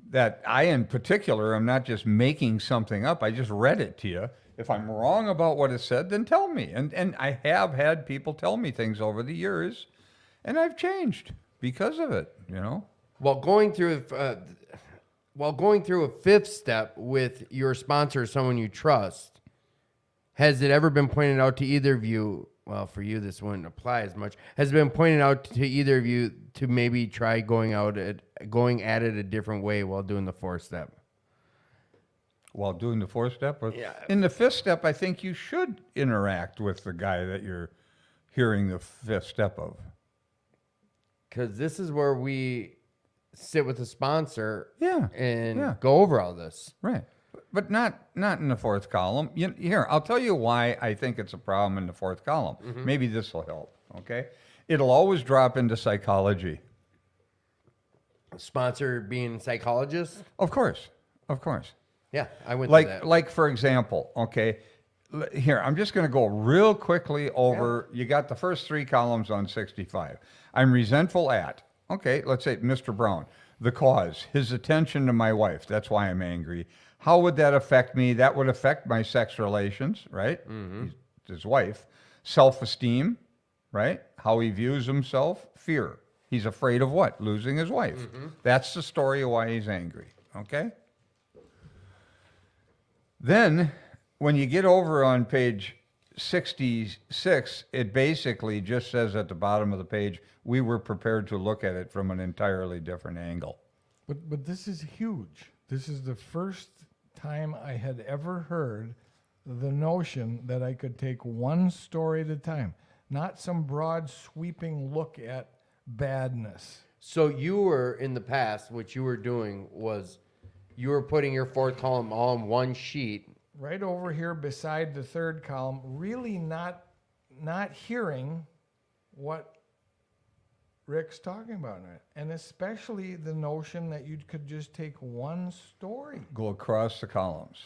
that I, in particular, am not just making something up. I just read it to you. If I'm wrong about what it said, then tell me. And I have had people tell me things over the years, and I've changed because of it, While going through a 5th step with your sponsor, someone you trust, has it ever been pointed out to either of you? Well, for you, this wouldn't apply as much. Has it been pointed out to either of you to maybe try going at it a different way while doing the 4th step? While doing the 4th step? Yeah. In the 5th step, I think you should interact with the guy that you're hearing the 5th step of. Because this is where we sit with the sponsor and go over all this. Right. But not in the 4th column. Here, I'll tell you why I think it's a problem in the 4th column. Maybe this will help, okay? It'll always drop into psychology. Sponsor being psychologist? Of course. Yeah, I went through that. Like, for example, okay, here, I'm just going to go real quickly over, you got the first 3 columns on 65. I'm resentful at, okay, let's say Mr. Brown. The cause, his attention to my wife. That's why I'm angry. How would that affect me? That would affect my sex relations, right? His wife. Self-esteem, right? How he views himself. Fear. He's afraid of what? Losing his wife. That's the story of why he's angry, okay? Then, when you get over on page 66, it basically just says at the bottom of the page, we were prepared to look at it from an entirely different angle. But this is huge. This is the first time I had ever heard the notion that I could take one story at a time, not some broad sweeping look at badness. So you were, in the past, what you were doing was you were putting your 4th column all in one sheet. Right over here beside the 3rd column, really not hearing what Rick's talking about in it. And especially the notion that you could just take one story. Go across the columns.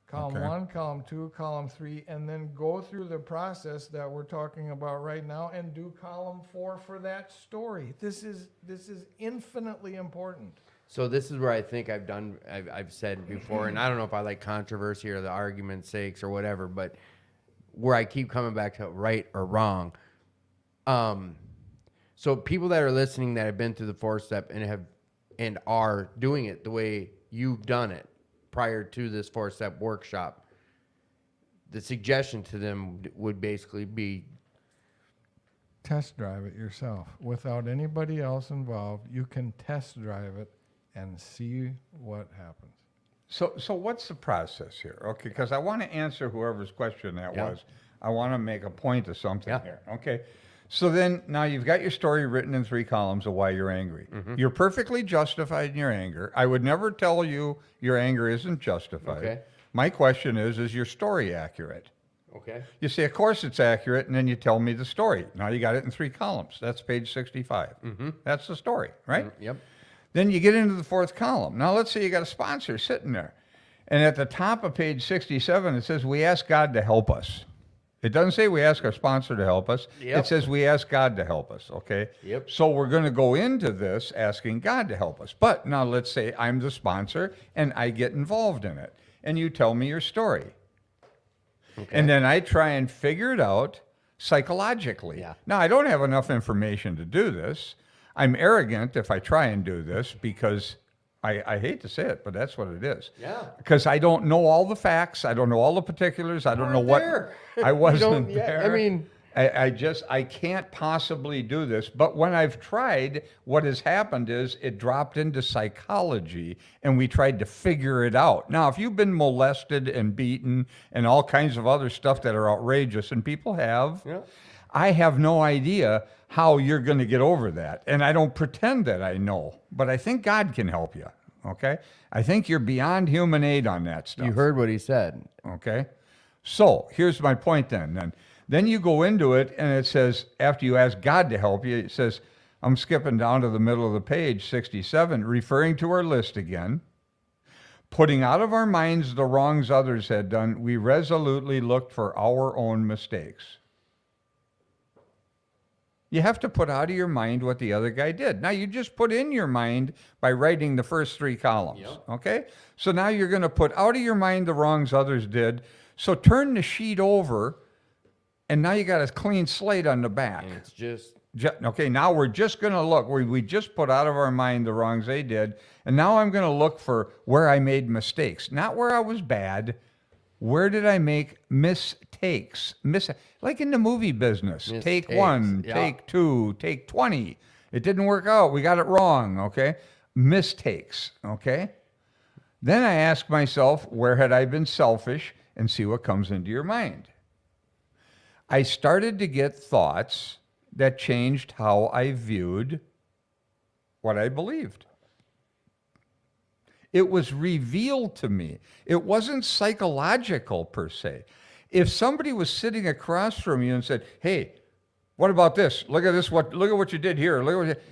Column 1, column 2, column 3, and then go through the process that we're talking about right now and do column 4 for that story. This is infinitely important. So this is where I think I've said before, and I don't know if I like controversy or the argument's sakes or whatever, but where I keep coming back to right or wrong. So people that are listening that have been through the 4th step and are doing it the way you've done it prior to this 4-step workshop, the suggestion to them would basically be test drive it yourself without anybody else involved. You can test drive it and see what happens. So what's the process here? Okay, because I want to answer whoever's question that was. I want to make a point of something here. Okay, so then now you've got your story written in 3 columns of why you're angry. You're perfectly justified in your anger. I would never tell you your anger isn't justified. Okay. My question is your story accurate? okay. You say, of course it's accurate, and then you tell me the story. Now you got it in 3 columns. That's page 65. That's the story, right? Yep. Then you get into the 4th column. Now let's say you got a sponsor sitting there. And at the top of page 67, it says, we ask God to help us. It doesn't say we ask our sponsor to help us. Yep. It says we ask God to help us, okay? Yep. So we're going to go into this asking God to help us. But now let's say I'm the sponsor and I get involved in it. And you tell me your story. Okay. And then I try and figure it out psychologically. Yeah. Now, I don't have enough information to do this. I'm arrogant if I try and do this because I hate to say it, but that's what it is. Yeah. Because I don't know all the facts. I don't know all the particulars. I don't know what. There. I wasn't Yeah, there. I mean, I can't possibly do this. But when I've tried, what has happened is it dropped into psychology and we tried to figure it out. Now, if you've been molested and beaten and all kinds of other stuff that are outrageous, and people have, Yeah. I have no idea how you're going to get over that. And I don't pretend that I know, but I think God can help you. Okay? I think you're beyond human aid on that stuff. You heard what he said. Okay? So here's my point then. Then you go into it and it says, after you ask God to help you, it says, I'm skipping down to the middle of the page, 67, referring to our list again. Putting out of our minds the wrongs others had done, we resolutely looked for our own mistakes. You have to put out of your mind what the other guy did. Now, you just put in your mind by writing the first 3 columns, okay? So now you're going to put out of your mind the wrongs others did. So turn the sheet over, and now you got a clean slate on the back. And it's just Okay, now we're just going to look. We just put out of our mind the wrongs they did, and now I'm going to look for where I made mistakes. Not where I was bad. Where did I make mistakes? Like in the movie business. Take 1, take 2, take 20. It didn't work out. We got it wrong, okay? Mistakes, okay? Then I ask myself, where had I been selfish? And see what comes into your mind. I started to get thoughts that changed how I viewed what I believed. It was revealed to me. It wasn't psychological per se. If somebody was sitting across from you and said, hey, what about this? Look at this. Look at what you did here.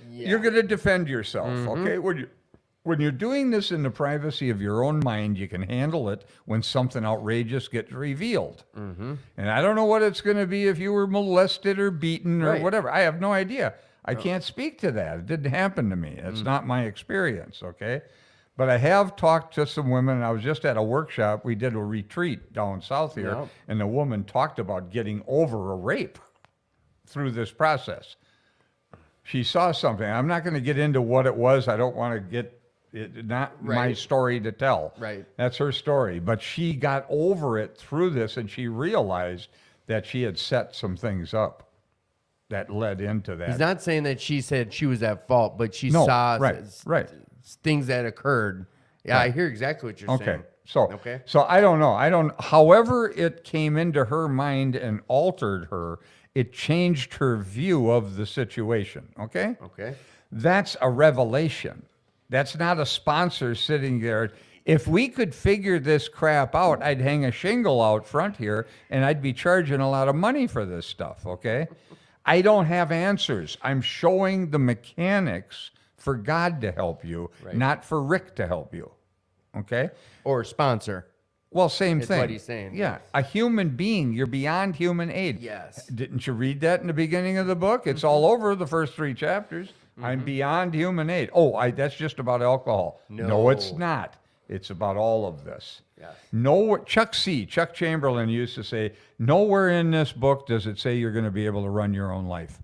You're going to defend yourself, okay? When you're doing this in the privacy of your own mind, you can handle it when something outrageous gets revealed. And I don't know what it's going to be if you were molested or beaten or whatever. I have no idea. I can't speak to that. It didn't happen to me. It's not my experience, okay? But I have talked to some women. I was just at a workshop. We did a retreat down south here, and the woman talked about getting over a rape through this process. She saw something. I'm not going to get into what it was. I don't want to get it, not my story to tell. Right. That's her story. But she got over it through this, and she realized that she had set some things up that led into that. He's not saying that she said she was at fault, but she saw things that occurred. Yeah, I hear exactly what you're saying. So I don't know. However it came into her mind and altered her, it changed her view of the situation, okay? Okay. That's a revelation. That's not a sponsor sitting there. If we could figure this crap out, I'd hang a shingle out front here and I'd be charging a lot of money for this stuff, okay? I don't have answers. I'm showing the mechanics for God to help you, not for Rick to help you, okay? Or sponsor. Well, same It's thing. what he's saying. Yeah, a human being. You're beyond human aid. Yes. Didn't you read that in the beginning of the book? It's all over the first 3 chapters. I'm beyond human aid. Oh, that's just about alcohol. No, it's not. It's about all of this. Yes. Chuck Chamberlain used to say, nowhere in this book does it say you're going to be able to run your own life.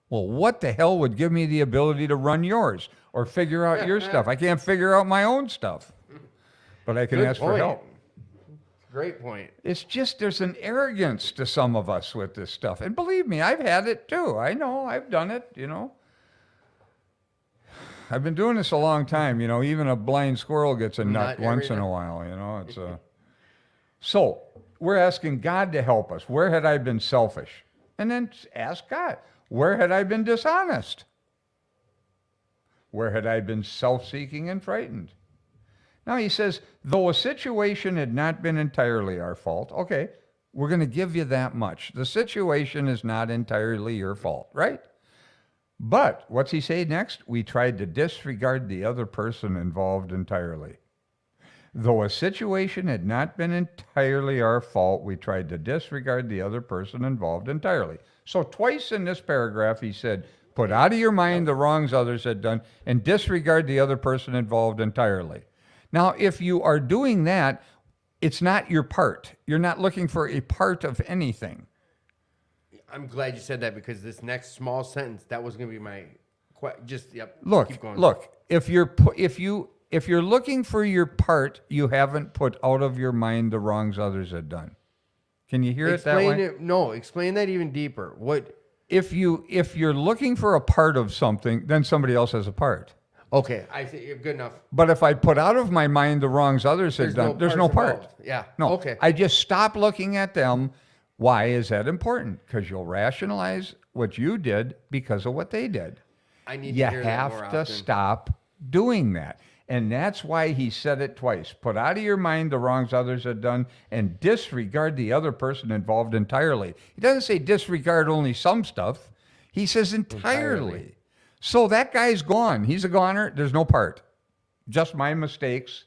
Well, what the hell would give me the ability to run yours or figure out your stuff? I can't figure out my own stuff, but I can ask for help. Great point. It's just there's an arrogance to some of us with this stuff. And believe me, I've had it too. I know, I've done it, you know. I've been doing this a long time, you know. Even a blind squirrel gets a nut once in a while, you know. It's So we're asking God to help us. Where had I been selfish? And then ask God, where had I been dishonest? Where had I been self-seeking and frightened? Now he says, though a situation had not been entirely our fault, okay, we're going to give you that much. The situation is not entirely your fault, right? But what's he say next? We tried to disregard the other person involved entirely. Though a situation had not been entirely our fault, we tried to disregard the other person involved entirely. So twice in this paragraph he said, put out of your mind the wrongs others had done and disregard the other person involved entirely. Now, if you are doing that, it's not your part. You're not looking for a part of anything. I'm glad you said that because this next small sentence, that was going to be my Look, keep going. Look. If you're looking for your part, you haven't put out of your mind the wrongs others had done. Can you hear it that Explain way? it. No, explain that even deeper. What? If you're looking for a part of something, then somebody else has a part. Okay, I see. Good enough. But if I put out of my mind the wrongs others had done, there's no parts part. involved. Yeah. No. Okay. I just stop looking at them. Why is that important? Because you'll rationalize what you did because of what they did. I need You to hear that more have to often. stop doing that. And that's why he said it twice. Put out of your mind the wrongs others had done and disregard the other person involved entirely. He doesn't say disregard only some stuff. He says entirely. So that guy's gone. He's a goner. There's no part. Just my mistakes.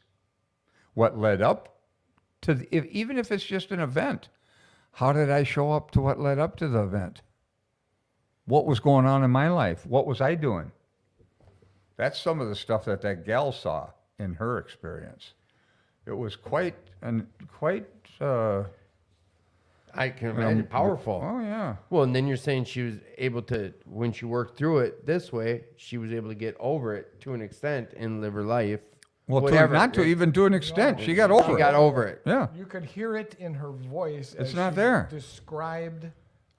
What led up to, even if it's just an event, how did I show up to what led up to the event? What was going on in my life? What was I doing? That's some of the stuff that gal saw in her experience. It was quite. I can imagine powerful. Oh yeah. Well, and then you're saying she was able to, when she worked through it this way, she was able to get over it to an extent and live her life. Well, whatever. not to even to an extent. No, she got over She it. got over it. Yeah. You could hear it in her voice. It's as not she there. Described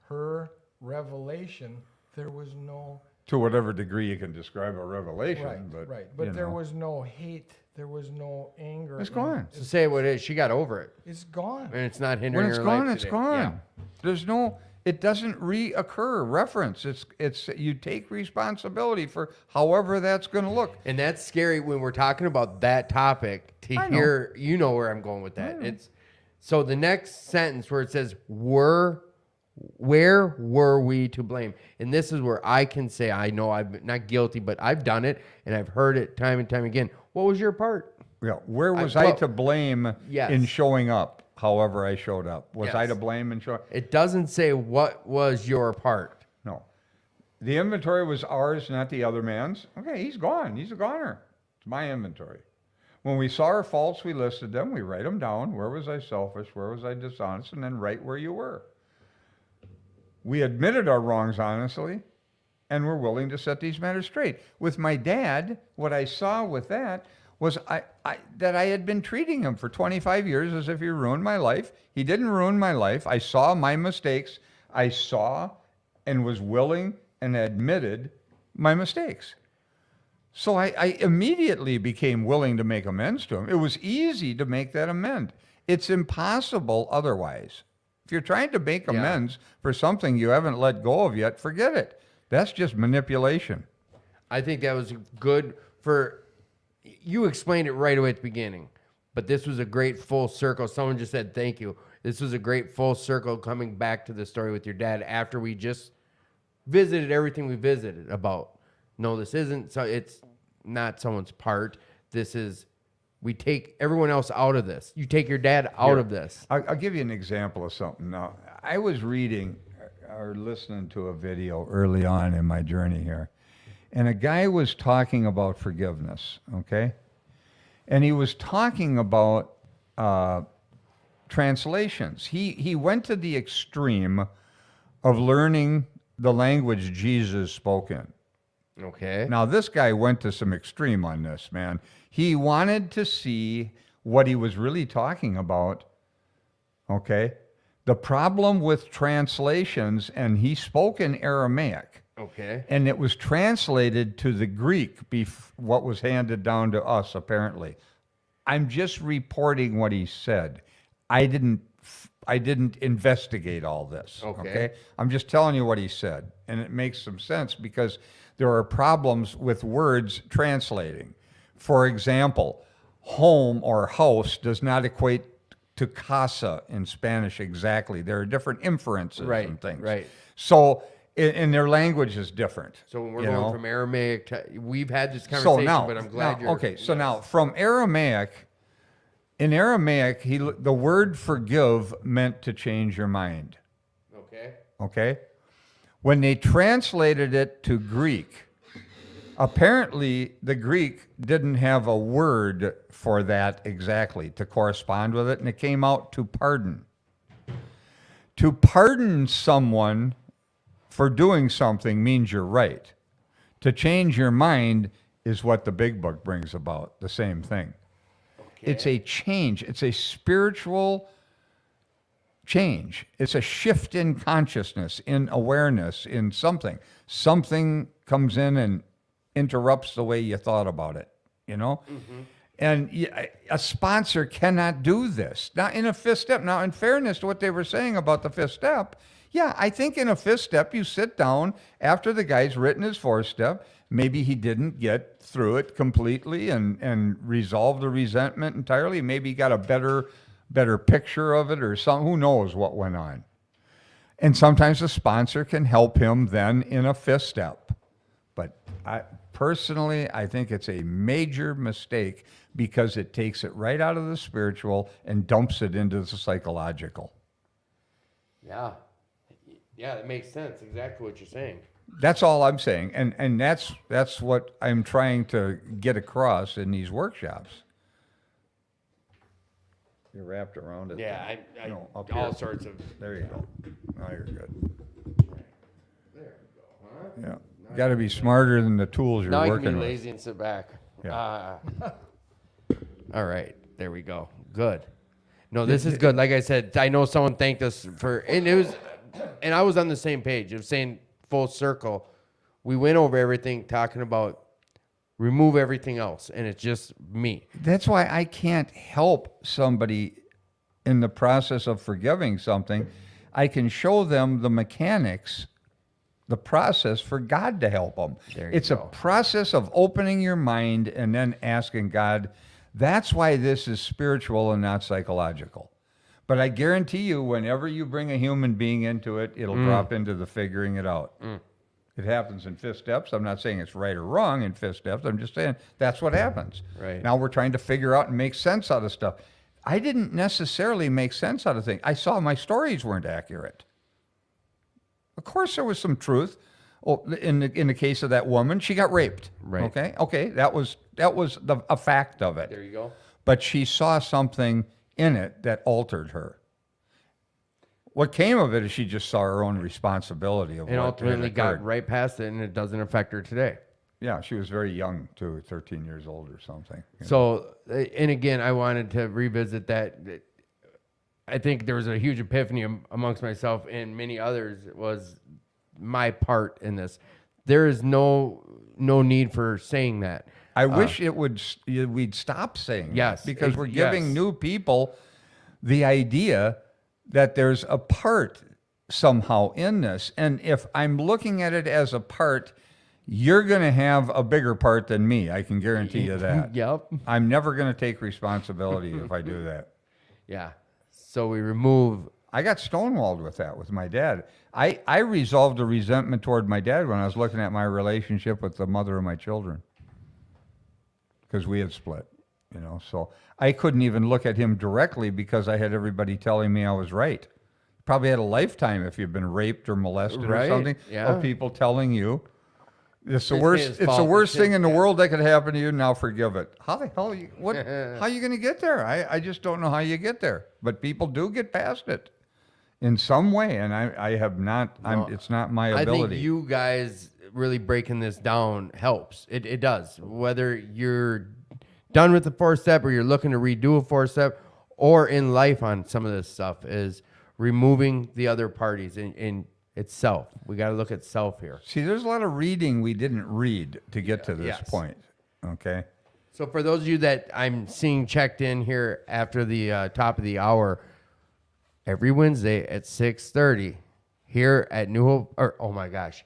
her revelation. There was no To whatever degree you can describe a revelation, but you there know. was no hate. There was no anger. It's in gone. So say what it is. She got over it, It's gone. and it's not hindering When it's her gone, life it's today. gone. Yeah. There's no. It doesn't reoccur. Reference. It's you take responsibility for however that's going to look. And that's scary when we're talking about that topic to I know. hear. You know where I'm going with that. It's so the next sentence where it says where were we to blame? And this is where I can say I know I'm not guilty, but I've done it and I've heard it time and time again. What was your part? Yeah. Where was well, I to blame yes. in showing up? However I showed up. Was I Yes. to blame in showing? It doesn't say what was your part. No. The inventory was ours, not the other man's. Okay, he's gone. He's a goner. It's my inventory. When we saw our faults, we listed them. We write them down. Where was I selfish? Where was I dishonest? And then write where you were. We admitted our wrongs honestly, and we're willing to set these matters straight. With my dad, what I saw with that was that I had been treating him for 25 years as if he ruined my life. He didn't ruin my life. I saw my mistakes. I saw and was willing and admitted my mistakes. So I immediately became willing to make amends to him. It was easy to make that amend. It's impossible otherwise. If you're trying to make amends for something you haven't let go of yet, forget it. That's just manipulation. I think that was good for. You explained it right away at the beginning, but this was a great full circle. Someone just said thank you. This was a great full circle coming back to the story with your dad after we just visited everything we visited about. No, this isn't. So it's not someone's part. This is, we take everyone else out of this. You take your dad out of this. I'll give you an example of something. Now, I was reading or listening to a video early on in my journey here, and a guy was talking about forgiveness, okay? And he was talking about translations. He went to the extreme of learning the language Jesus spoke in. Okay. Now, this guy went to some extreme on this, man. He wanted to see what he was really talking about, okay? The problem with translations, and he spoke in Aramaic, Okay. and it was translated to the Greek, what was handed down to us, apparently. I'm just reporting what he said. I didn't investigate all this, Okay. I'm just telling you what he said, and it makes some sense because there are problems with words translating. For example, home or house does not equate to casa in Spanish exactly. There are different inferences and things. Right. So, and their language is different. So when we're you going know? from Aramaic to, we've had this So conversation, now, but I'm glad you're. okay. So now, from Aramaic, in Aramaic, the word forgive meant to change your mind. Okay. Okay? When they translated it to Greek, apparently the Greek didn't have a word for that exactly to correspond with it, and it came out to pardon. To pardon someone for doing something means you're right. To change your mind is what the big book brings about, the same thing. Okay. It's a change. It's a spiritual change. It's a shift in consciousness, in awareness, in something. Something comes in and interrupts the way you thought about it, you know? And a sponsor cannot do this. Now, in a fifth step, now, in fairness to what they were saying about the fifth step, yeah, I think in a fifth step, you sit down after the guy's written his fourth step. Maybe he didn't get through it completely and resolve the resentment entirely. Maybe he got a better picture of it or something. Who knows what went on? And sometimes the sponsor can help him then in a fifth step. But personally, I think it's a major mistake because it takes it right out of the spiritual and dumps it into the psychological. Yeah. Yeah, that makes sense. Exactly what you're saying. That's all I'm saying. And that's what I'm trying to get across in these workshops. You're wrapped around it. Yeah, No, up all here. sorts of. There you go. Now you're good. There we go. Huh? Yeah. Got to be smarter than the tools you're Now I can working be with. lazy and sit back. Yeah. All right, there we go. Good. No, this is good. Like I said, I know someone thanked us for, and it was, and I was on the same page. It was saying full circle. We went over everything, talking about remove everything else, and it's just me. That's why I can't help somebody in the process of forgiving something. I can show them the mechanics, the process for God to help them. There you It's a go. process of opening your mind and then asking God. That's why this is spiritual and not psychological. But I guarantee you, whenever you bring a human being into it, it'll drop into the figuring it out. It happens in fifth steps. I'm not saying it's right or wrong in fifth steps. I'm just saying that's what happens. Right. Now we're trying to figure out and make sense out of stuff. I didn't necessarily make sense out of things. I saw my stories weren't accurate. Of course, there was some truth. Oh, in the case of that woman, she got raped. Right. Okay. That was a fact of it. There you go. But she saw something in it that altered her. What came of it is she just saw her own responsibility of And what ultimately had got occurred. right past it, and it doesn't affect her today. Yeah, she was very young too, 13 years old or something. you know. So, and again, I wanted to revisit that. I think there was a huge epiphany amongst myself and many others was my part in this. There is no need for saying that. I wish we'd stop saying Yes, that because we're yes. giving new people the idea that there's a part somehow in this. And if I'm looking at it as a part, you're going to have a bigger part than me. I can guarantee you that. Yep. I'm never going to take responsibility if I do that. Yeah. So we remove. I got stonewalled with that with my dad. I resolved a resentment toward my dad when I was looking at my relationship with the mother of my children because we had split, you know. So I couldn't even look at him directly because I had everybody telling me I was right. Probably had a lifetime if you've been raped or molested Right, or something yeah. of people telling you it's the It's worst. his It's the fault, worst it's thing his- in the world that could happen to you. Now forgive it. How the hell? How are you going to get there? I just don't know how you get there. But people do get past it in some way, and I have not. No, It's not my I ability. think you guys really breaking this down helps. It does. Whether you're done with the fourth step or you're looking to redo a fourth step or in life on some of this stuff is removing the other parties in itself. We got to look at self here. See, there's a lot of reading we didn't read to get to this Yes. point. Okay. So for those of you that I'm seeing checked in here after the top of the hour, every Wednesday at 6:30 here at New Hope, or oh my gosh,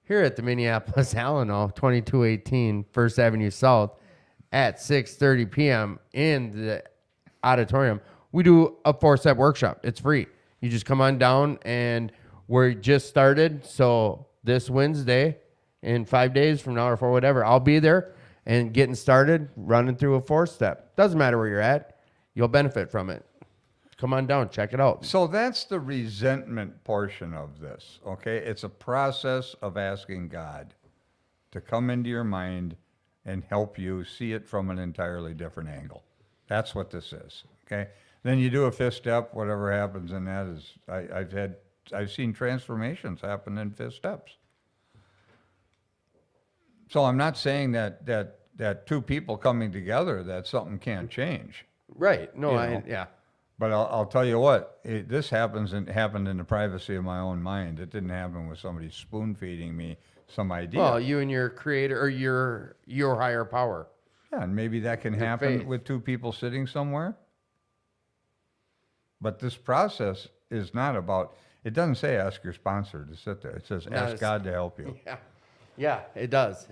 here at the Minneapolis Alano, 2218 First Avenue South at 6:30 p.m. in the auditorium, we do a four-step workshop. It's free. You just come on down, and we're just started. So this Wednesday, in 5 days from now or for whatever, I'll be there and getting started, running through a four-step. Doesn't matter where you're at. You'll benefit from it. Come on down. Check it out. So that's the resentment portion of this. Okay. It's a process of asking God to come into your mind and help you see it from an entirely different angle. That's what this is. Okay. Then you do a fifth step, whatever happens in that is, I've seen transformations happen in fifth steps. So I'm not saying that two people coming together, that something can't change. Right. No, You know. yeah. But I'll tell you what, this happened in the privacy of my own mind. It didn't happen with somebody spoon feeding me some idea. Well, you and your creator or your higher power. Yeah, and maybe that can Your happen faith. with two people sitting somewhere. But this process is not about, it doesn't say ask your sponsor to sit there. It says No, ask it's- God to help you. Yeah. Yeah, it does.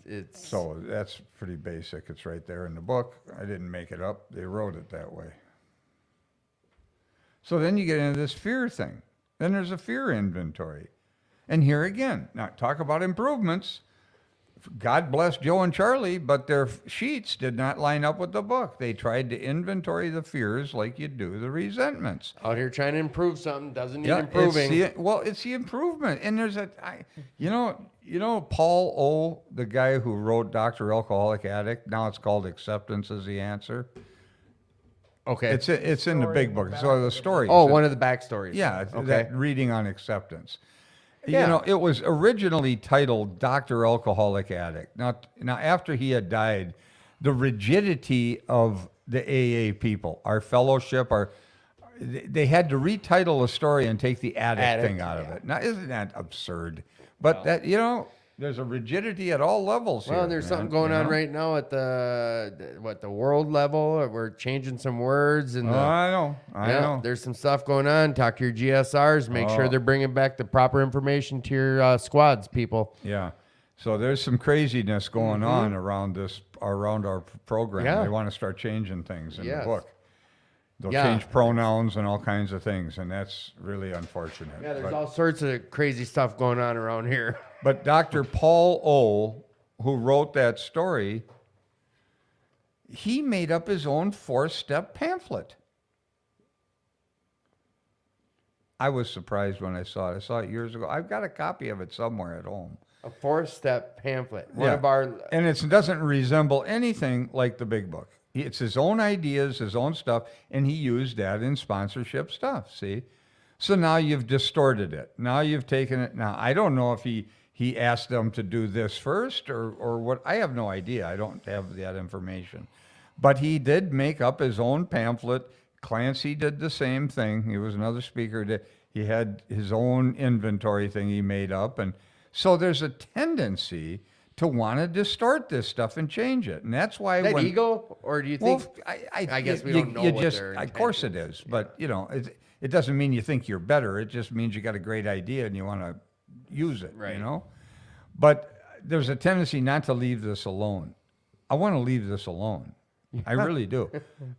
It's So that's pretty basic. It's right there in the book. I didn't make it up. They wrote it that way. So then you get into this fear thing. Then there's a fear inventory. And here again, now talk about improvements. God bless Joe and Charlie, but their sheets did not line up with the book. They tried to inventory the fears like you do the resentments. out here trying to improve something, doesn't need Yeah, improving. it's the improvement. And there's you know, Paul O., the guy who wrote Dr. Alcoholic Addict, now it's called Acceptance is the Answer. Okay. It's in the Story big in the book. back So of the the story. oh, one of the backstories. Yeah, Okay. that reading on acceptance. Yeah. You know, it was originally titled Dr. Alcoholic Addict. Now after he had died, the rigidity of the AA people, our fellowship, they had to retitle the story and take the addict thing out of it. Now, isn't that absurd? But that, you know, there's a rigidity at all levels here. Well, there's something man, going you on know? right now at the world level. We're changing some words and Oh, I know. I know. there's some stuff going on. Talk to your GSRs. Make sure they're bringing back the proper information to your squads, people. Yeah. So there's some craziness going on around our program. Yeah. They want to start changing things in Yes. the book. They'll Yeah. change pronouns and all kinds of things, and that's really unfortunate. Yeah, there's but, all sorts of crazy stuff going on around here. but Dr. Paul O., who wrote that story, he made up his own 4-step pamphlet. I was surprised when I saw it. I saw it years ago. I've got a copy of it somewhere at home. A 4-step pamphlet. One Yeah. of our And it doesn't resemble anything like the big book. It's his own ideas, his own stuff, and he used that in sponsorship stuff, see? So now you've distorted it. Now you've taken it. Now, I don't know if he asked them to do this first or what. I have no idea. I don't have that information. But he did make up his own pamphlet. Clancy did the same thing. He was another speaker. He had his own inventory thing he made up. And so there's a tendency to want to distort this stuff and change it. And that's why that when ego, or do you well, think? I guess we don't know what their of course it intentions- is, but you know, it doesn't mean you think you're better. It just means you got a great idea and you want to use it, Right. you know? But there's a tendency not to leave this alone. I want to leave this alone. I really do.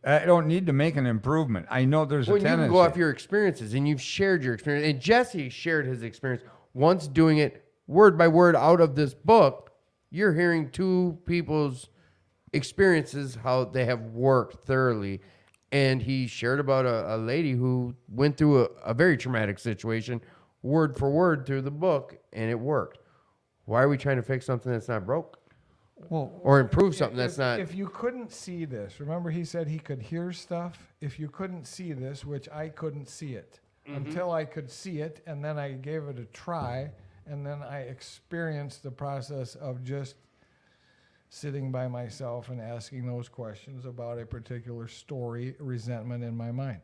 I don't need to make an improvement. I know there's When a you tendency. can go off your experiences and you've shared your experience, and Jesse shared his experience once doing it word by word out of this book, you're hearing two people's experiences, how they have worked thoroughly. And he shared about a lady who went through a very traumatic situation, word for word through the book, and it worked. Why are we trying to fix something that's not broke? Well, Or improve something that's if, not... If you couldn't see this, remember he said he could hear stuff? If you couldn't see this, which I couldn't see it until I could see it, and then I gave it a try, and then I experienced the process of just sitting by myself and asking those questions about a particular story, resentment in my mind.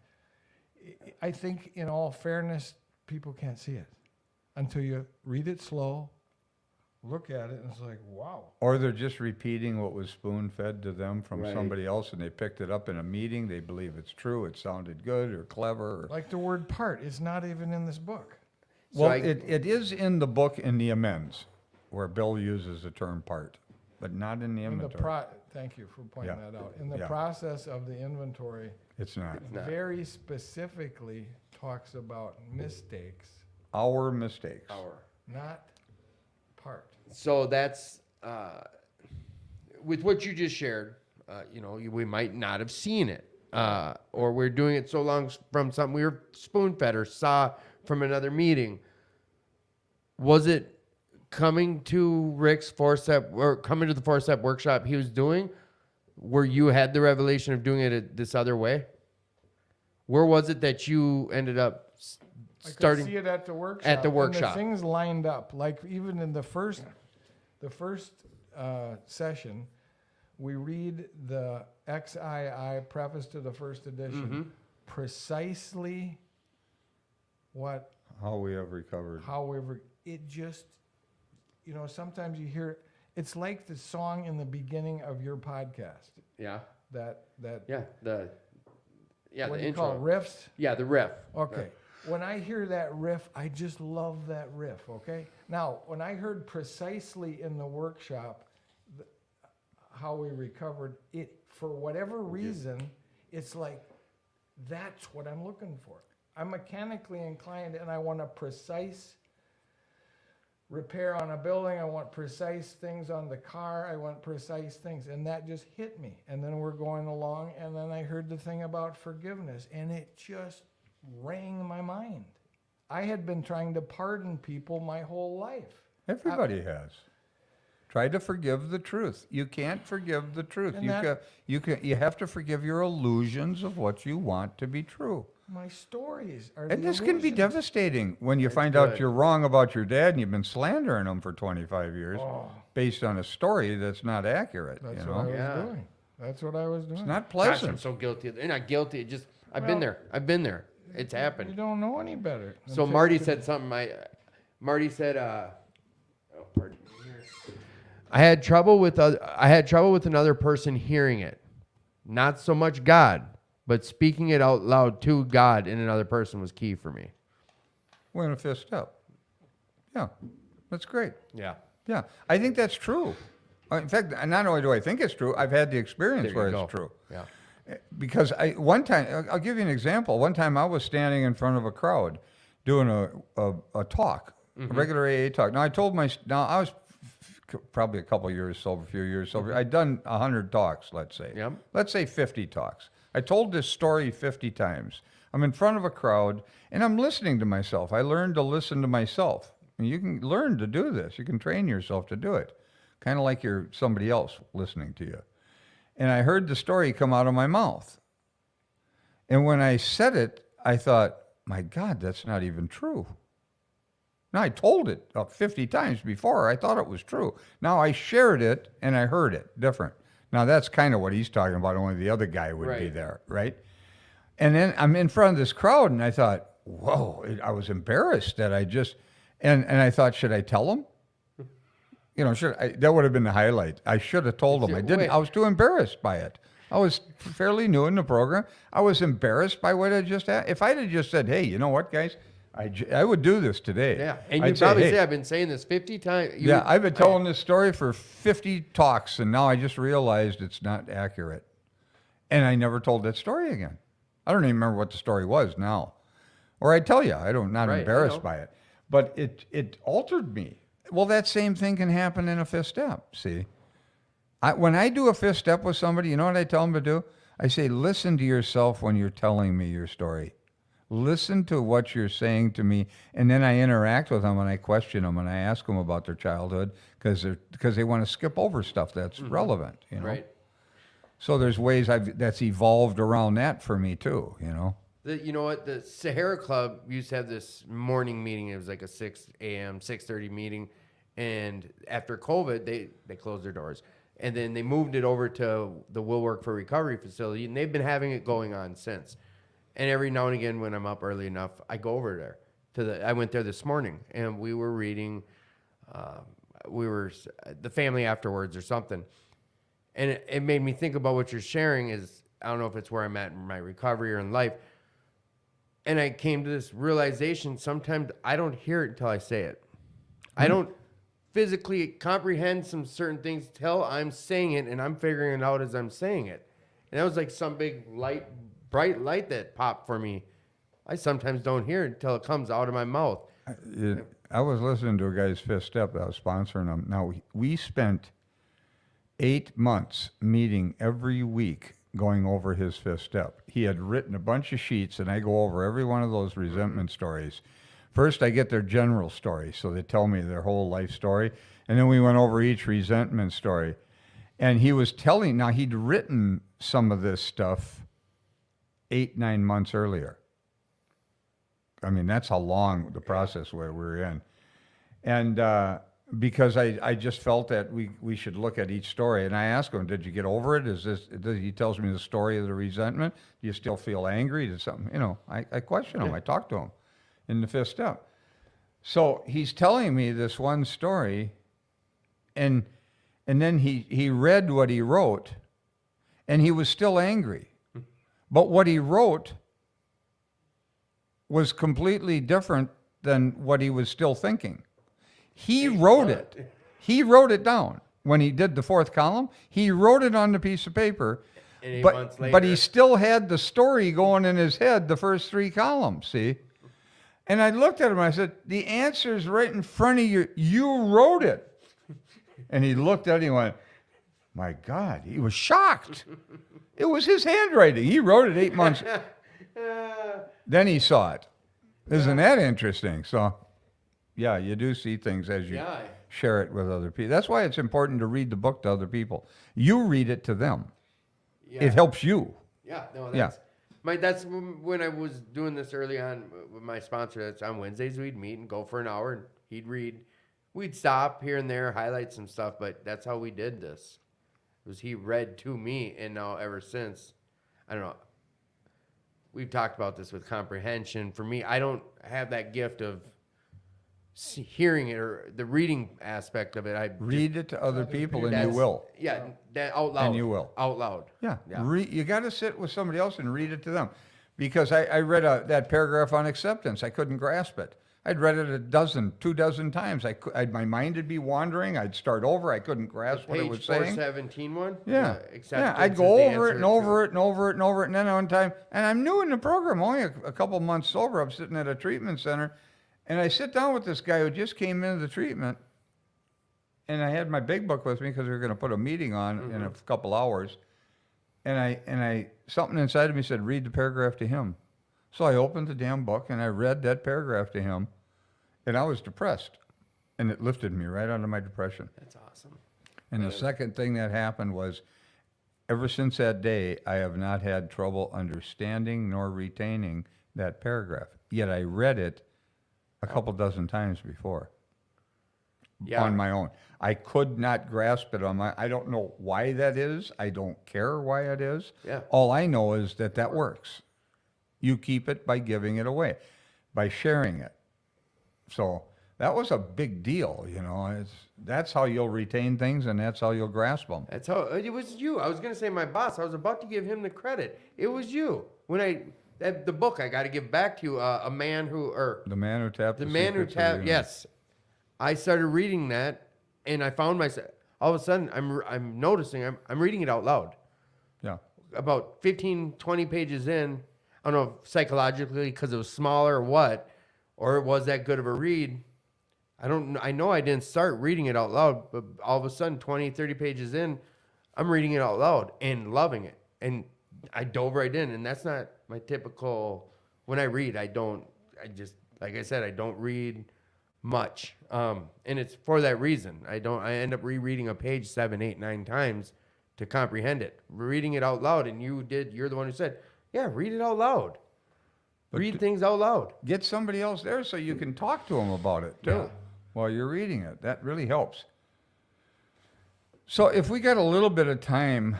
I think, in all fairness, people can't see it until you read it slow, look at it, and it's like, wow. or they're just repeating what was spoon-fed to them from Right. somebody else, and they picked it up in a meeting. They believe it's true. It sounded good or clever. Or, Like the word part is not even in this book. well, I- it is in the book in the amends, where Bill uses the term part, but not in the In the inventory. Thank you for pointing Yeah. that out. In the Yeah. process of the inventory, It's not. not. very specifically talks about mistakes, Our mistakes. not part. So that's with what you just shared. We might not have seen it, or we're doing it so long from something we were spoon fed or saw from another meeting. Was it coming to Rick's 4-step or coming to the 4-step workshop he was doing, where you had the revelation of doing it this other way? Where was it that you ended up I starting? could see it at the workshop. At the and workshop. the things lined up. Like even in the first session, we read the XII preface to the first edition. precisely what, How we have recovered. however, it just, sometimes you hear, it's like the song in the beginning of your podcast, Yeah. that Yeah. The what do you intro. call it, riffs? Yeah, the riff. Okay. When I hear that riff, I just love that riff, okay? Now, when I heard precisely in the workshop how we recovered it, for whatever reason, it's like, that's what I'm looking for. I'm mechanically inclined and I want a precise repair on a building. I want precise things on the car. I want precise things. And that just hit me. And then we're going along, and then I heard the thing about forgiveness, and it just rang my mind. I had been trying to pardon people my whole life. Everybody has. Try to forgive the truth. You can't forgive the truth. And You have to forgive your illusions of what you want to be true. My stories are And the this can be illusions. devastating when you That's find good. out you're wrong about your dad and you've been slandering him for 25 years Oh, based on a story that's not accurate. that's you what I know, was Yeah. doing. That's what I was doing. it's not Gosh, I'm pleasant. so guilty. They're not guilty. It just I've Well- been there. I've been there. It's You happened. don't know any better. So until Marty you said something. Marty said, oh, pardon me here. I had trouble with another person hearing it, not so much God, but speaking it out loud to God in another person was key for me. Win a fist up. Yeah, that's great. Yeah. Yeah, I think that's true. In fact, not only do I think it's true, I've had the experience There where you go. it's true. Yeah. Because one time, I'll give you an example. One time I was standing in front of a crowd doing a talk, a regular AA talk. Now I was probably a couple years sober, a few years sober. I'd done 100 talks, let's say. Yep. Let's say 50 talks. I told this story 50 times. I'm in front of a crowd and I'm listening to myself. I learned to listen to myself. And you can learn to do this. You can train yourself to do it. Kind of like you're somebody else listening to you. And I heard the story come out of my mouth. And when I said it, I thought, my God, that's not even true. Now, I told it 50 times before. I thought it was true. Now I shared it and I heard it different. Now, that's kind of what he's talking about, only the other guy would be Right. there, right? And then I'm in front of this crowd and I thought, whoa, I was embarrassed that I just, and I thought, should I tell him? That would have been the highlight. I should have told him. I didn't. Wait. I was too embarrassed by it. I was fairly new in the program. I was embarrassed by what I just had. If I'd have just said, hey, you know what, guys? I would do this today. Yeah. And I'd you say, probably "Hey." say, I've been saying this 50 times. Yeah, I've been telling this story for 50 talks, and now I just realized it's not accurate. And I never told that story again. I don't even remember what the story was now. Or I tell you, not Right, I embarrassed know. by it. But it altered me. Well, that same thing can happen in a fifth step, see? When I do a fifth step with somebody, you know what I tell them to do? I say, listen to yourself when you're telling me your story. Listen to what you're saying to me, and then I interact with them and I question them and I ask them about their childhood because they want to skip over stuff that's relevant, you know. Right. So there's ways that's evolved around that for me too, you know. You know what? The Sahara Club used to have this morning meeting. It was like a 6 a.m., 6:30 meeting. And after COVID, they closed their doors. And then they moved it over to the Will Work for Recovery facility. And they've been having it going on since. And every now and again, when I'm up early enough, I go over there. I went there this morning, and we were reading, the family afterwards or something. And it made me think about what you're sharing is, I don't know if it's where I'm at in my recovery or in life. And I came to this realization, sometimes I don't hear it until I say it. I don't physically comprehend some certain things till I'm saying it, and I'm figuring it out as I'm saying it. And that was like some big bright light that popped for me. I sometimes don't hear it until it comes out of my mouth. I was listening to a guy's fifth step that I was sponsoring him. Now, we spent 8 months meeting every week going over his fifth step. He had written a bunch of sheets, and I go over every one of those resentment stories. First, I get their general story, so they tell me their whole life story, and then we went over each resentment story. And he was telling, now he'd written some of this stuff 8-9 months earlier. I mean, that's how long the process we were in. And because I just felt that we should look at each story. And I asked him, did you get over it? He tells me the story of the resentment. Do you still feel angry? Did something, I question him. I talk to him in the fifth step. So he's telling me this one story, and then he read what he wrote, and he was still angry. But what he wrote was completely different than what he was still thinking. He wrote it. He wrote it down. When he did the fourth column, he wrote it on the piece of paper, And 8 months later, but he still had the story going in his head, the first 3 columns, see? And I looked at him and I said, the answer's right in front of you. You wrote it. And he looked at it and he went, my God, he was shocked. It was his handwriting. He wrote it 8 months. Then he saw it. Isn't that interesting? So, yeah, you do see things as you share it with other people. That's why it's important to read the book to other people. You read it to them. Yeah. It helps you. Yeah, no, Yeah. that's when I was doing this early on with my sponsor. That's on Wednesdays we'd meet and go for an hour, and he'd read. We'd stop here and there, highlight some stuff, but that's how we did this. He read to me, and now ever since, I don't know. We've talked about this with comprehension. For me, I don't have that gift of hearing it or the reading aspect of it. Read it to other people, and you will. Yeah, that out loud. And you will. Out loud. Yeah. Yeah. You got to sit with somebody else and read it to them. Because I read that paragraph on acceptance. I couldn't grasp it. I'd read it 2 dozen times. My mind would be wandering. I'd start over. I couldn't grasp what it was saying. Page 417 one? Yeah. Acceptance I'd is go the over it answer and to- over it and over it and over it. And then one time, and I'm new in the program, only a couple months sober. I'm sitting at a treatment center. And I sit down with this guy who just came into the treatment. And I had my big book with me because we were going to put a meeting on in a couple hours. And I something inside of me said, read the paragraph to him. So I opened the damn book and I read that paragraph to him. And I was depressed. And it lifted me right out of my depression. That's awesome. And the second thing that happened was, ever since that day, I have not had trouble understanding nor retaining that paragraph. Yet I read it a couple dozen times before on my own. I could not grasp it on my, I don't know why that is. I don't care why it is. Yeah. All I know is that works. You keep it by giving it away, by sharing it. So that was a big deal, that's how you'll retain things and that's how you'll grasp them. That's how it was you. I was going to say my boss. I was about to give him the credit. It was you. When the book I got to give back to you, a man who The Man Who Tapped the man who Secrets of the tapped. Universe. Yes, I started reading that, and I found myself all of a sudden I'm noticing I'm reading it out loud. Yeah. About 15, 20 pages in. I don't know if psychologically because it was smaller or what, or it was that good of a read. I know I didn't start reading it out loud, but all of a sudden 20, 30 pages in, I'm reading it out loud and loving it. And I dove right in, and that's not my typical, when I read, I just, like I said, I don't read much. And it's for that reason. I end up rereading a page 7, 8, 9 times to comprehend it. Reading it out loud, and you're the one who said, yeah, read it out loud. Read things out loud. Get somebody else there so you can talk to them about it too, Yeah. while you're reading it. That really helps. So if we got a little bit of time,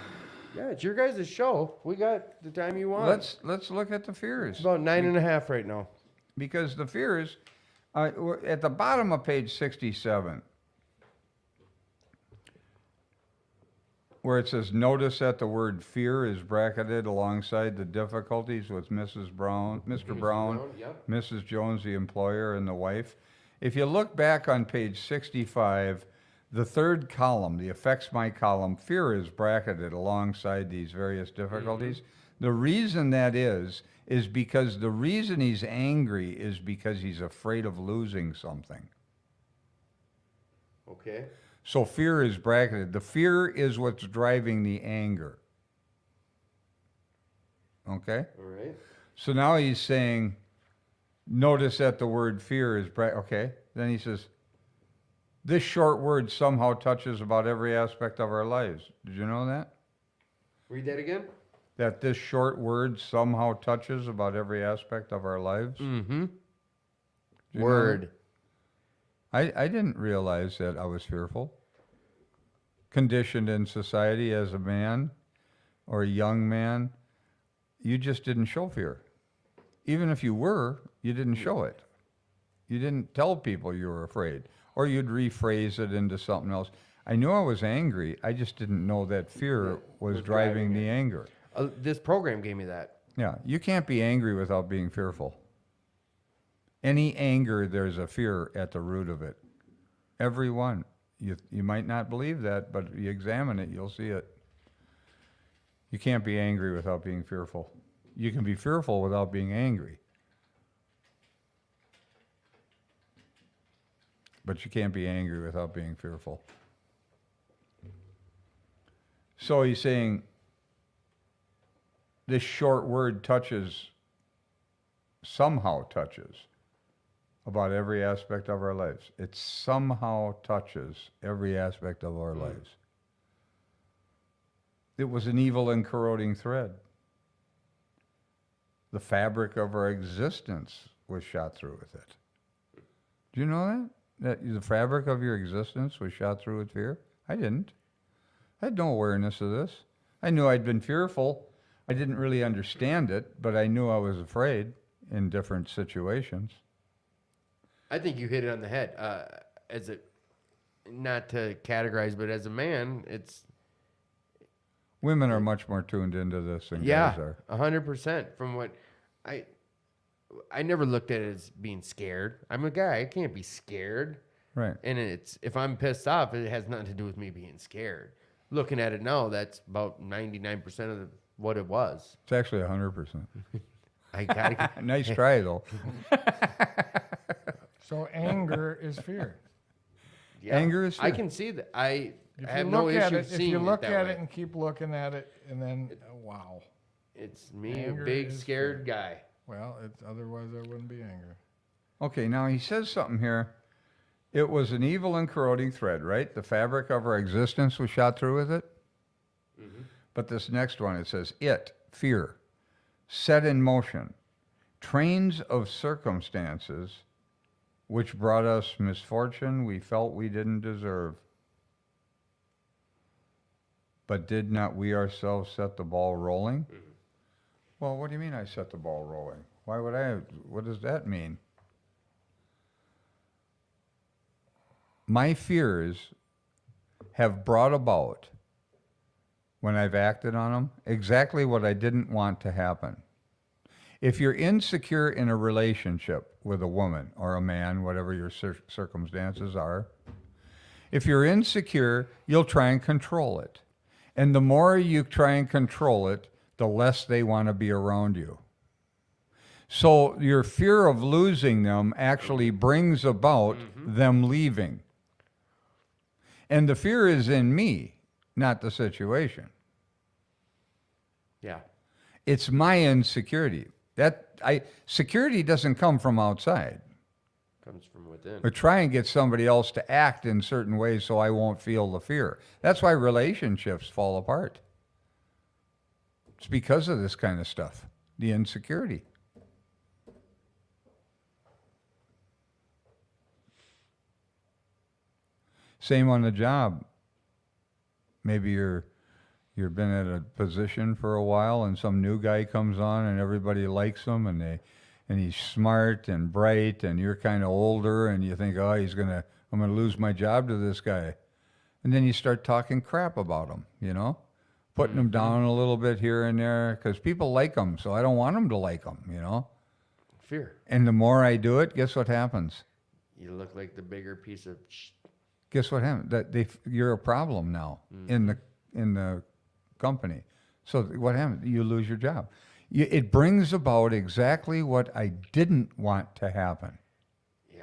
Yeah, it's your guys' show. We got the time you want. let's look at the fears. It's about 9.5 right now. Because the fears, we're at the bottom of page 67, where it says, notice that the word fear is bracketed alongside the difficulties with Mr. Brown, Yep. Mrs. Jones, the employer, and the wife. If you look back on page 65, the third column, the affects my column, fear is bracketed alongside these various difficulties. The reason that is because the reason he's angry is because he's afraid of losing something. Okay. So fear is bracketed. The fear is what's driving the anger. Okay? All right. So now he's saying, notice that the word fear is okay. Then he says, this short word somehow touches about every aspect of our lives. Did you know that? Read that again. That this short word somehow touches about every aspect of our lives? Mm-hmm. Do you know Word. that? I didn't realize that I was fearful. Conditioned in society as a man or a young man, you just didn't show fear. Even if you were, you didn't show it. You didn't tell people you were afraid, or you'd rephrase it into something else. I knew I was angry. I just didn't know that fear was driving the anger. This program gave me that. Yeah, you can't be angry without being fearful. Any anger, there's a fear at the root of it. Every one. You might not believe that, but you examine it, you'll see it. You can't be angry without being fearful. You can be fearful without being angry. But you can't be angry without being fearful. So he's saying this short word somehow touches about every aspect of our lives. It somehow touches every aspect of our lives. It was an evil and corroding thread. The fabric of our existence was shot through with it. Do you know that? That the fabric of your existence was shot through with fear? I didn't. I had no awareness of this. I knew I'd been fearful. I didn't really understand it, but I knew I was afraid in different situations. I think you hit it on the head. Not to categorize, but as a man, it's Women are much more tuned into this than guys are. 100%. From what I never looked at it as being scared. I'm a guy. I can't be scared. Right. And if I'm pissed off, it has nothing to do with me being scared. Looking at it now, that's about 99% of what it was. It's actually 100%. I gotta. Nice try, though. So anger is fear. Yeah, Anger is I fear. can see that. If have you no look at issue it, if seeing you look it that at way. it and keep looking at it, and then wow. It's me, Anger a big is scared fear. guy. Well, it's otherwise there wouldn't be anger. Okay, now he says something here. It was an evil and corroding thread, right? The fabric of our existence was shot through with it. Mm-hmm. But this next one, it says, fear, set in motion, trains of circumstances which brought us misfortune we felt we didn't deserve. But did not we ourselves set the ball rolling? Mm-hmm. Well, what do you mean I set the ball rolling? Why would I? What does that mean? My fears have brought about, when I've acted on them, exactly what I didn't want to happen. If you're insecure in a relationship with a woman or a man, whatever your circumstances are, if you're insecure, you'll try and control it. And the more you try and control it, the less they want to be around you. So your fear of losing them actually brings about them leaving. And the fear is in me, not the situation. Yeah. It's my insecurity. Security doesn't come from outside. Comes from within. Or try and get somebody else to act in certain ways so I won't feel the fear. That's why relationships fall apart. It's because of this kind of stuff, the insecurity. Same on the job. Maybe you've been at a position for a while and some new guy comes on and everybody likes him and he's smart and bright and you're kind of older and you think, oh, I'm gonna lose my job to this guy. And then you start talking crap about him, putting him down a little bit here and there because people like him, so I don't want them to like him, Fear. And the more I do it, guess what happens? You look like the bigger piece of. Guess what happens? You're a problem now in the company. So what happens? You lose your job. It brings about exactly what I didn't want to happen. Yeah,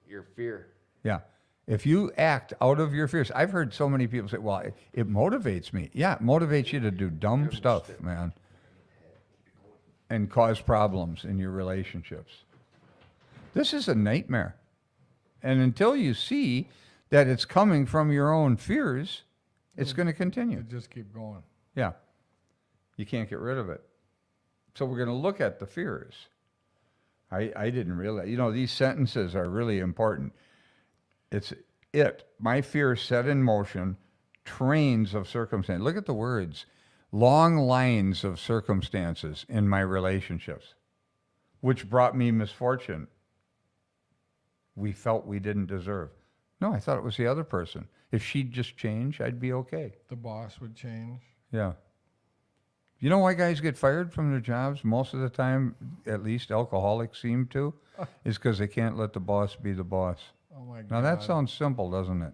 your fear. Yeah. If you act out of your fears, I've heard so many people say, well, it motivates me. Yeah, it motivates you to do dumb stuff, man, and cause problems in your relationships. This is a nightmare. And until you see that it's coming from your own fears, it's going to continue. You just keep going. Yeah. You can't get rid of it. So we're going to look at the fears. I didn't realize, these sentences are really important. It's it. My fear set in motion trains of circumstance. Look at the words. Long lines of circumstances in my relationships, which brought me misfortune. We felt we didn't deserve. No, I thought it was the other person. If she'd just change, I'd be okay. The boss would change. Yeah. You know why guys get fired from their jobs? Most of the time, at least alcoholics seem to, is because they can't let the boss be the boss. Oh my God. Now that sounds simple, doesn't it?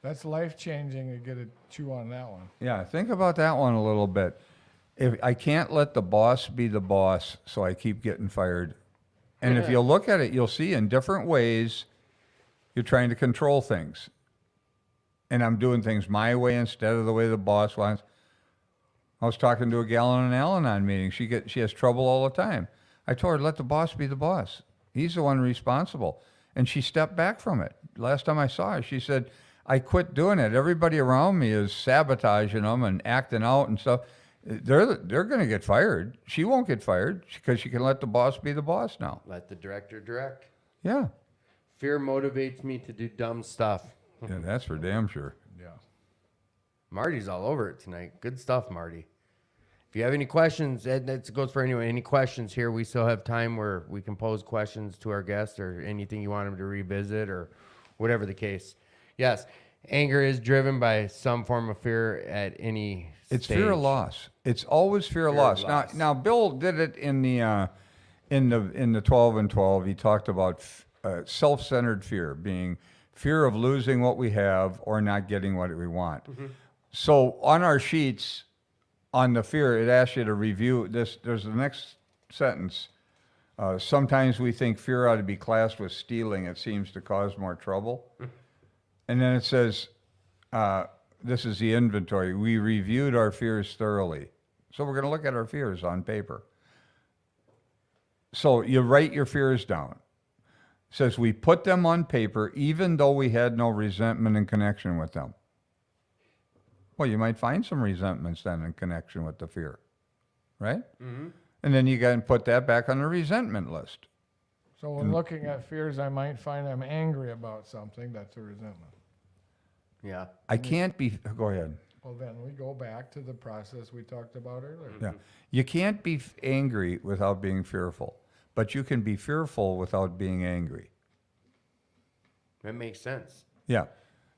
That's life-changing to get a chew on that one. Yeah, think about that one a little bit. If I can't let the boss be the boss, so I keep getting fired. And if you look at it, you'll see in different ways you're trying to control things. And I'm doing things my way instead of the way the boss wants. I was talking to a gal in an Al-Anon meeting. She has trouble all the time. I told her, let the boss be the boss. He's the one responsible. And she stepped back from it. Last time I saw her, she said, I quit doing it. Everybody around me is sabotaging them and acting out and stuff. They're going to get fired. She won't get fired because she can let the boss be the boss now. Let the director direct. Yeah. Fear motivates me to do dumb stuff. Yeah, that's for damn sure. Yeah. Marty's all over it tonight. Good stuff, Marty. If you have any questions, that goes for anyone. Any questions here, we still have time where we can pose questions to our guests or anything you want them to revisit or whatever the case. Yes, anger is driven by some form of fear at any It's stage. fear of loss. It's always fear of Fear of loss. loss. Now Bill did it in the 12 and 12. He talked about self-centered fear, being fear of losing what we have or not getting what we want. Mm-hmm. So on our sheets, on the fear, it asks you to review this. There's the next sentence. Sometimes we think fear ought to be classed with stealing. It seems to cause more trouble. And then it says, this is the inventory. We reviewed our fears thoroughly. So we're going to look at our fears on paper. So you write your fears down. It says we put them on paper even though we had no resentment in connection with them. Well, you might find some resentments then in connection with the fear, right? Mm-hmm. And then you got to put that back on the resentment list. So when looking at fears, I might find I'm angry about something. That's a resentment. Yeah. I can't be, go ahead. Well, then we go back to the process we talked about earlier. Yeah. You can't be angry without being fearful, but you can be fearful without being angry. That makes sense. Yeah.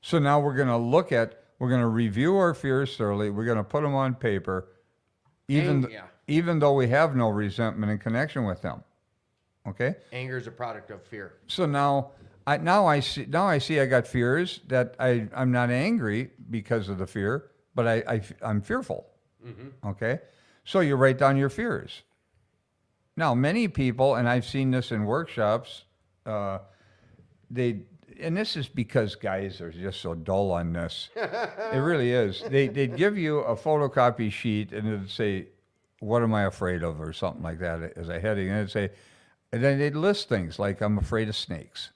So now we're going to review our fears thoroughly. We're going to put them on paper, even though we have no resentment in connection with them. Okay? Anger is a product of fear. So now I see I got fears that I'm not angry because of the fear, but I'm fearful. Mm-hmm. Okay? So you write down your fears. Now, many people, and I've seen this in workshops, and this is because guys are just so dull on this. It really is. They'd give you a photocopy sheet and it'd say, what am I afraid of, or something like that as a heading. And it'd say, and then they'd list things like, I'm afraid of snakes.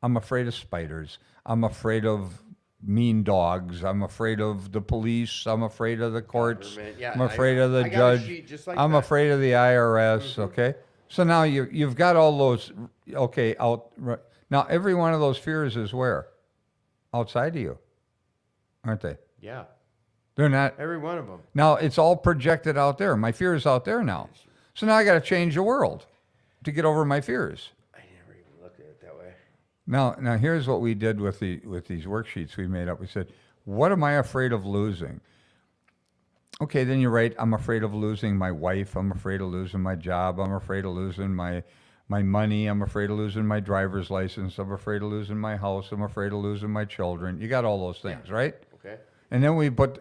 I'm afraid of spiders. I'm afraid of mean dogs. I'm afraid of the police. I'm afraid of the courts. Yeah, I'm afraid of the I got a judge. sheet just like I'm that. afraid of the IRS. Okay. So now you've got all those, okay, out. Now, every one of those fears is where? Outside of you, aren't they? Yeah. They're not. Every one of them. Now, it's all projected out there. My fear is out there now. So now I got to change the world to get over my fears. I never even looked at it that way. Now here's what we did with these worksheets we made up. We said, what am I afraid of losing? Okay, then you write, I'm afraid of losing my wife. I'm afraid of losing my job. I'm afraid of losing my money. I'm afraid of losing my driver's license. I'm afraid of losing my house. I'm afraid of losing my children. You got all those things, right? Okay. And then we put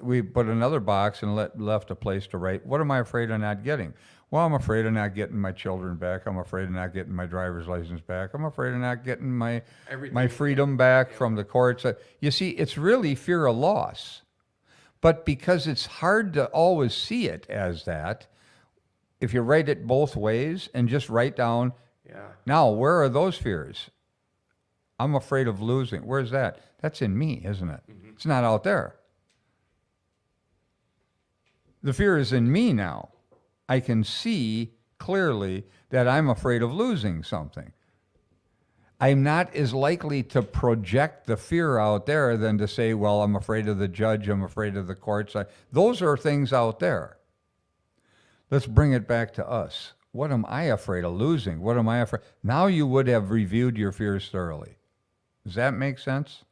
another box and left a place to write, what am I afraid of not getting? Well, I'm afraid of not getting my children back. I'm afraid of not getting my driver's license back. I'm afraid of not getting my freedom back from the courts. You see, it's really fear of loss. But because it's hard to always see it as that, if you write it both ways and just write down, now, where are those fears? I'm afraid of losing. Where's that? That's in me, isn't it? Mm-hmm. It's not out there. The fear is in me now. I can see clearly that I'm afraid of losing something. I'm not as likely to project the fear out there than to say, well, I'm afraid of the judge, I'm afraid of the courts. Those are things out there. Let's bring it back to us. What am I afraid of losing? What am I afraid? Now you would have reviewed your fears thoroughly. Does that make sense?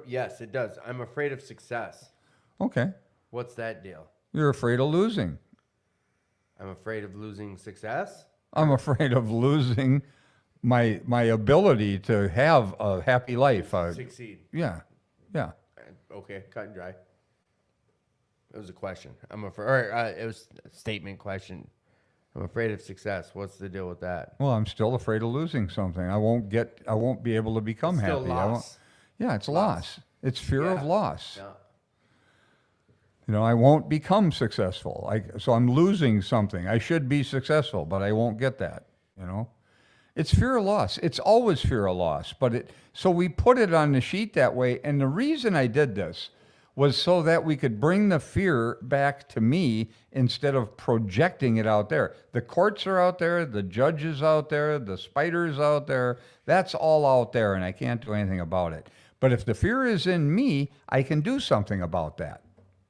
Yes, it does. I'm afraid of success. Okay. What's that deal? You're afraid of losing. I'm afraid of losing success. I'm afraid of losing my ability to have a happy life. Succeed. Yeah. Okay, cut and dry. It was a question. It was a statement question. I'm afraid of success. What's the deal with that? Well, I'm still afraid of losing something. I won't be able to become It's still happy. loss. It's loss. It's fear of loss. Yeah. I won't become successful. So I'm losing something. I should be successful, but I won't get that. It's fear of loss. It's always fear of loss. So we put it on the sheet that way. And the reason I did this was so that we could bring the fear back to me instead of projecting it out there. The courts are out there, the judges out there, the spiders out there. That's all out there, and I can't do anything about it. But if the fear is in me, I can do something about that.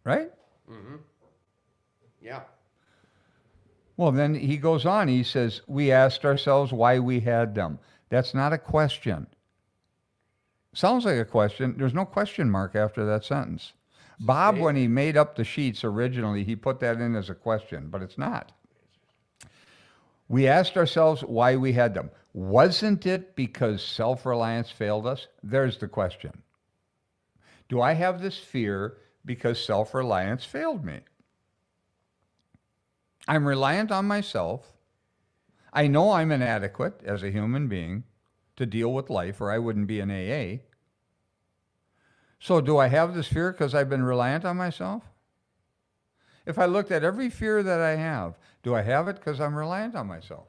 Right? Mm-hmm. Yeah. Well, then he goes on. He says, we asked ourselves why we had them. That's not a question. Sounds like a question. There's no question mark after that sentence. Bob, when he made up the sheets originally, he put that in as a question, but it's not. We asked ourselves why we had them. Wasn't it because self-reliance failed us? There's the question. Do I have this fear because self-reliance failed me? I'm reliant on myself. I know I'm inadequate as a human being to deal with life, or I wouldn't be in AA. So do I have this fear because I've been reliant on myself? If I looked at every fear that I have, do I have it because I'm reliant on myself?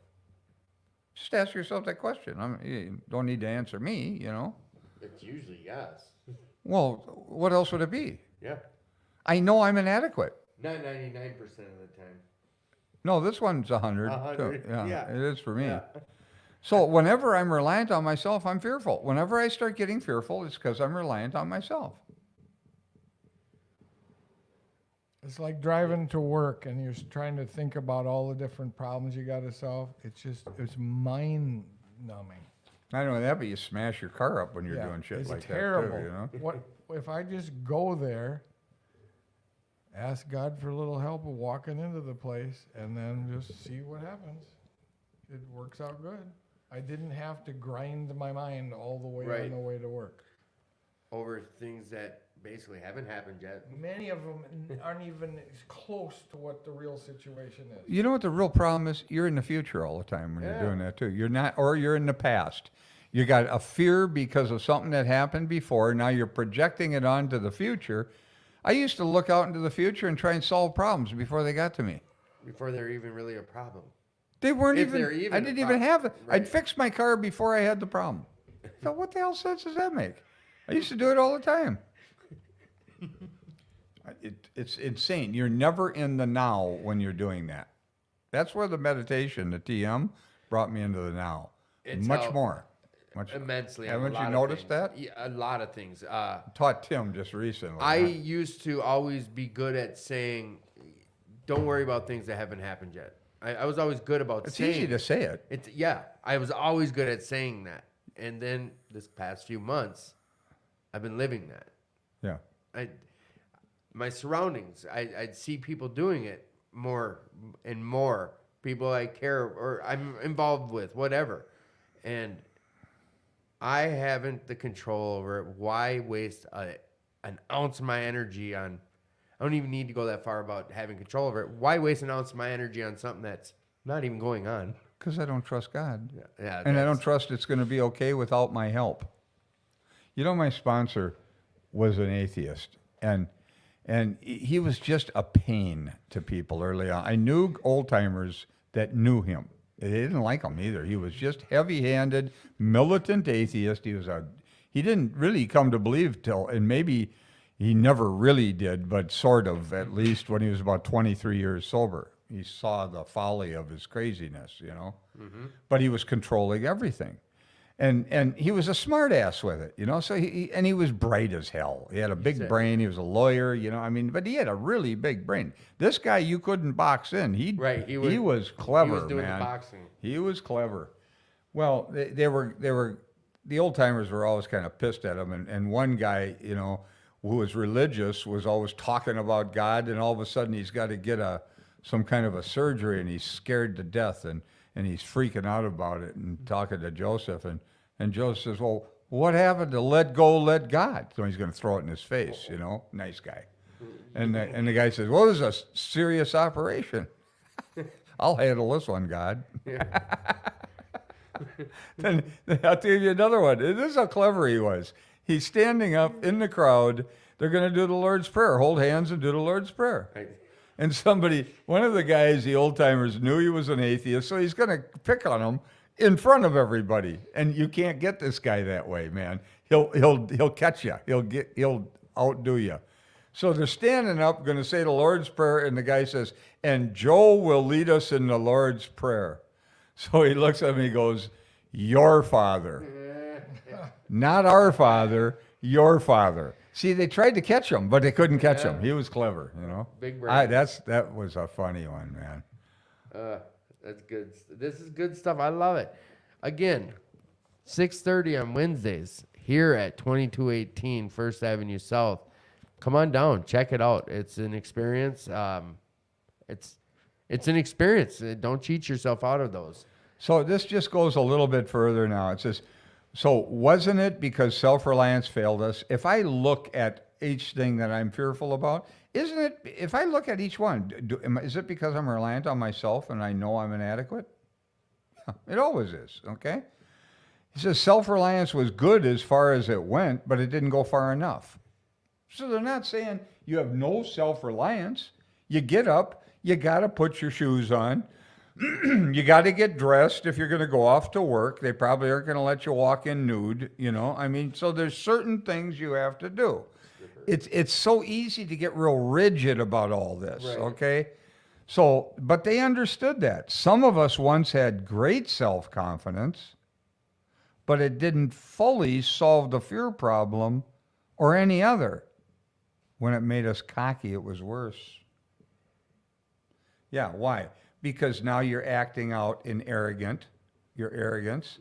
Just ask yourself that question. You don't need to answer me, It's usually yes. Well, what else would it be? Yeah. I know I'm inadequate. Not 99% of the time. No, this one's 100. 100, Yeah, yeah. it is for me. Yeah. So whenever I'm reliant on myself, I'm fearful. Whenever I start getting fearful, it's because I'm reliant on myself. It's like driving to work and you're trying to think about all the different problems you got to solve. It's mind numbing. I know that, but you smash your car up when you're doing shit it's like terrible. that too, What if I just go there, ask God for a little help of walking into the place, and then just see what happens? It works out good. I didn't have to grind my mind all the way on the way to work. Over things that basically haven't happened yet. Many of them aren't even close to what the real situation is. You know what the real problem is? You're in the future all the time when you're doing that too. You're not, or you're in the past. You got a fear because of something that happened before. Now you're projecting it onto the future. I used to look out into the future and try and solve problems before they got to me. Before they're even really a problem. They weren't If even, they're even I a didn't problem. even have it. Right. I'd fix my car before I had the problem. So what the hell sense does that make? I used to do it all the time. It's insane. You're never in the now when you're doing that. That's where the meditation, the TM, brought me into the now. It's Much more. Immensely. on a Haven't lot you of noticed things. that? Yeah, a lot of things. Taught Tim just recently. I used to always be good at saying, don't worry about things that haven't happened yet. I was always good about It's saying easy to say it. I was always good at saying that. And then this past few months, I've been living that. Yeah. My surroundings, I'd see people doing it more and more. People I care or I'm involved with, whatever. And I haven't the control over it. Why waste an ounce of my energy on... I don't even need to go that far about having control over it. Why waste an ounce of my energy on something that's not even going on? Because I don't trust God. Yeah, And I don't trust it's going to be okay without my help. My sponsor was an atheist, and he was just a pain to people early on. I knew old-timers that knew him. They didn't like him either. He was just heavy-handed, militant atheist. He didn't really come to believe till, and maybe he never really did, but sort of, at least when he was about 23 years sober. He saw the folly of his craziness, Mm-hmm. But he was controlling everything. And he was a smart ass with it, you know. So he was bright as hell. He had a big brain. He was a lawyer, you know. I mean, but he had a really big brain. This guy you couldn't box in. He was clever, He was doing man. the boxing. He was clever. Well, they were the old timers were always kind of pissed at him, and one guy, you know, who was religious was always talking about God, and all of a sudden he's got to get some kind of a surgery, and he's scared to death, and he's freaking out about it and talking to Joseph, and Joseph says, well, what happened to let go, let God? So he's going to throw it in his face, you know, nice guy. And the guy says, well, this is a serious operation. I'll handle this one, God. Yeah. Then I'll tell you another one. This is how clever he was. He's standing up in the crowd. They're going to do the Lord's Prayer. Hold hands and do the Lord's Prayer. Right. And one of the guys, the old timers, knew he was an atheist, so he's going to pick on him in front of everybody. And you can't get this guy that way, man. He'll catch you. He'll outdo you. So they're standing up, going to say the Lord's Prayer, and the guy says, and Joe will lead us in the Lord's Prayer. So he looks at him and he goes, your father. Not our father, your father. See, they tried to catch him, but they couldn't catch him. He was clever, you know. Big brain. That was a funny one, man. That's good. This is good stuff. I love it. Again, 6:30 on Wednesdays here at 2218 First Avenue South. Come on down. Check it out. It's an experience. It's an experience. Don't cheat yourself out of those. So this just goes a little bit further now. It says, so wasn't it because self-reliance failed us? If I look at each thing that I'm fearful about, isn't it, if I look at each one, is it because I'm reliant on myself and I know I'm inadequate? Yeah, it always is, okay? He says self-reliance was good as far as it went, but it didn't go far enough. So they're not saying you have no self-reliance. You get up, you got to put your shoes on. You got to get dressed if you're going to go off to work. They probably aren't going to let you walk in nude, you know. I mean, so there's certain things you have to do. It's so easy to get real rigid about all this, Right. okay? So, but they understood that. Some of us once had great self-confidence, but it didn't fully solve the fear problem or any other. When it made us cocky, it was worse. Yeah, why? Because now you're acting out in your arrogance.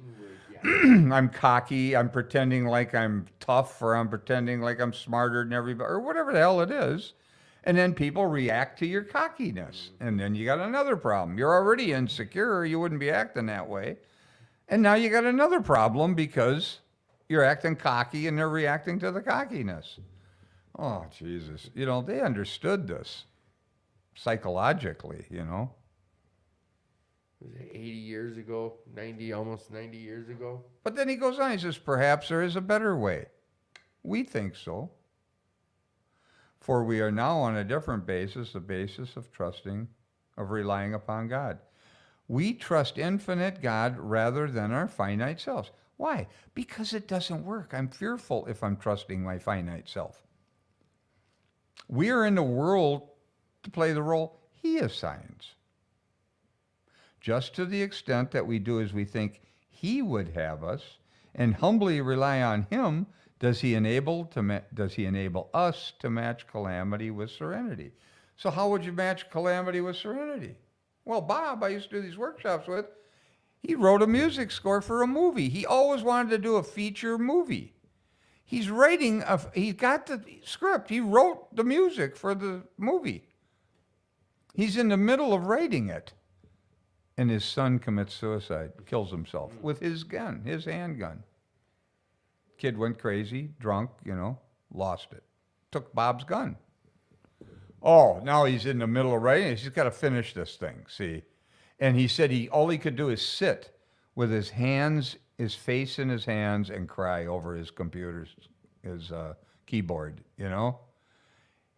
I'm cocky, I'm pretending like I'm tough, or I'm pretending like I'm smarter than everybody, or whatever the hell it is. And then people react to your cockiness. And then you got another problem. You're already insecure, or you wouldn't be acting that way. And now you got another problem because you're acting cocky and they're reacting to the cockiness. Oh, Jesus. You know, they understood this psychologically, you know. Was it 80 years ago, 90, almost 90 years ago? But then he goes on, he says, perhaps there is a better way. We think so. For we are now on a different basis, the basis of trusting, of relying upon God. We trust infinite God rather than our finite selves. Why? Because it doesn't work. I'm fearful if I'm trusting my finite self. We are in the world to play the role He assigns. Just to the extent that we do as we think He would have us, and humbly rely on Him, does He enable us to match calamity with serenity. So how would you match calamity with serenity? Well, Bob, I used to do these workshops with, he wrote a music score for a movie. He always wanted to do a feature movie. He's got the script. He wrote the music for the movie. He's in the middle of writing it. And his son commits suicide, kills himself with his gun, his handgun. Kid went crazy, drunk, you know, lost it. Took Bob's gun. Oh, now he's in the middle of writing. He's got to finish this thing, see. And he said all he could do is sit with his face in his hands and cry over his his keyboard, you know.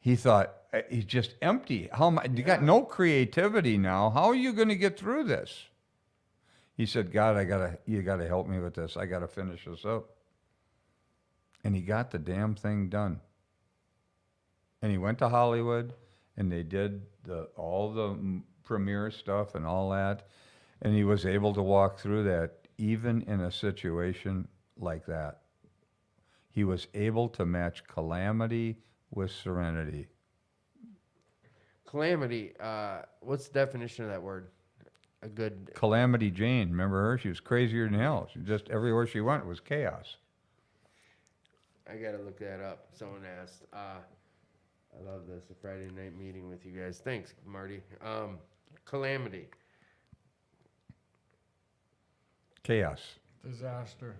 He thought, he's just empty. You got no creativity now. How are you going to get through this? He said, God, you got to help me with this. I got to finish this up. And he got the damn thing done. And he went to Hollywood, and they did all the premiere stuff and all that. And he was able to walk through that even in a situation like that, he was able to match calamity with serenity. Calamity. What's the definition of that word? A good. Calamity Jane, remember her? She was crazier than hell. She just everywhere she went was chaos. I gotta look that up. Someone asked. I love this. A Friday night meeting with you guys. Thanks, Marty. Calamity. Chaos. Disaster.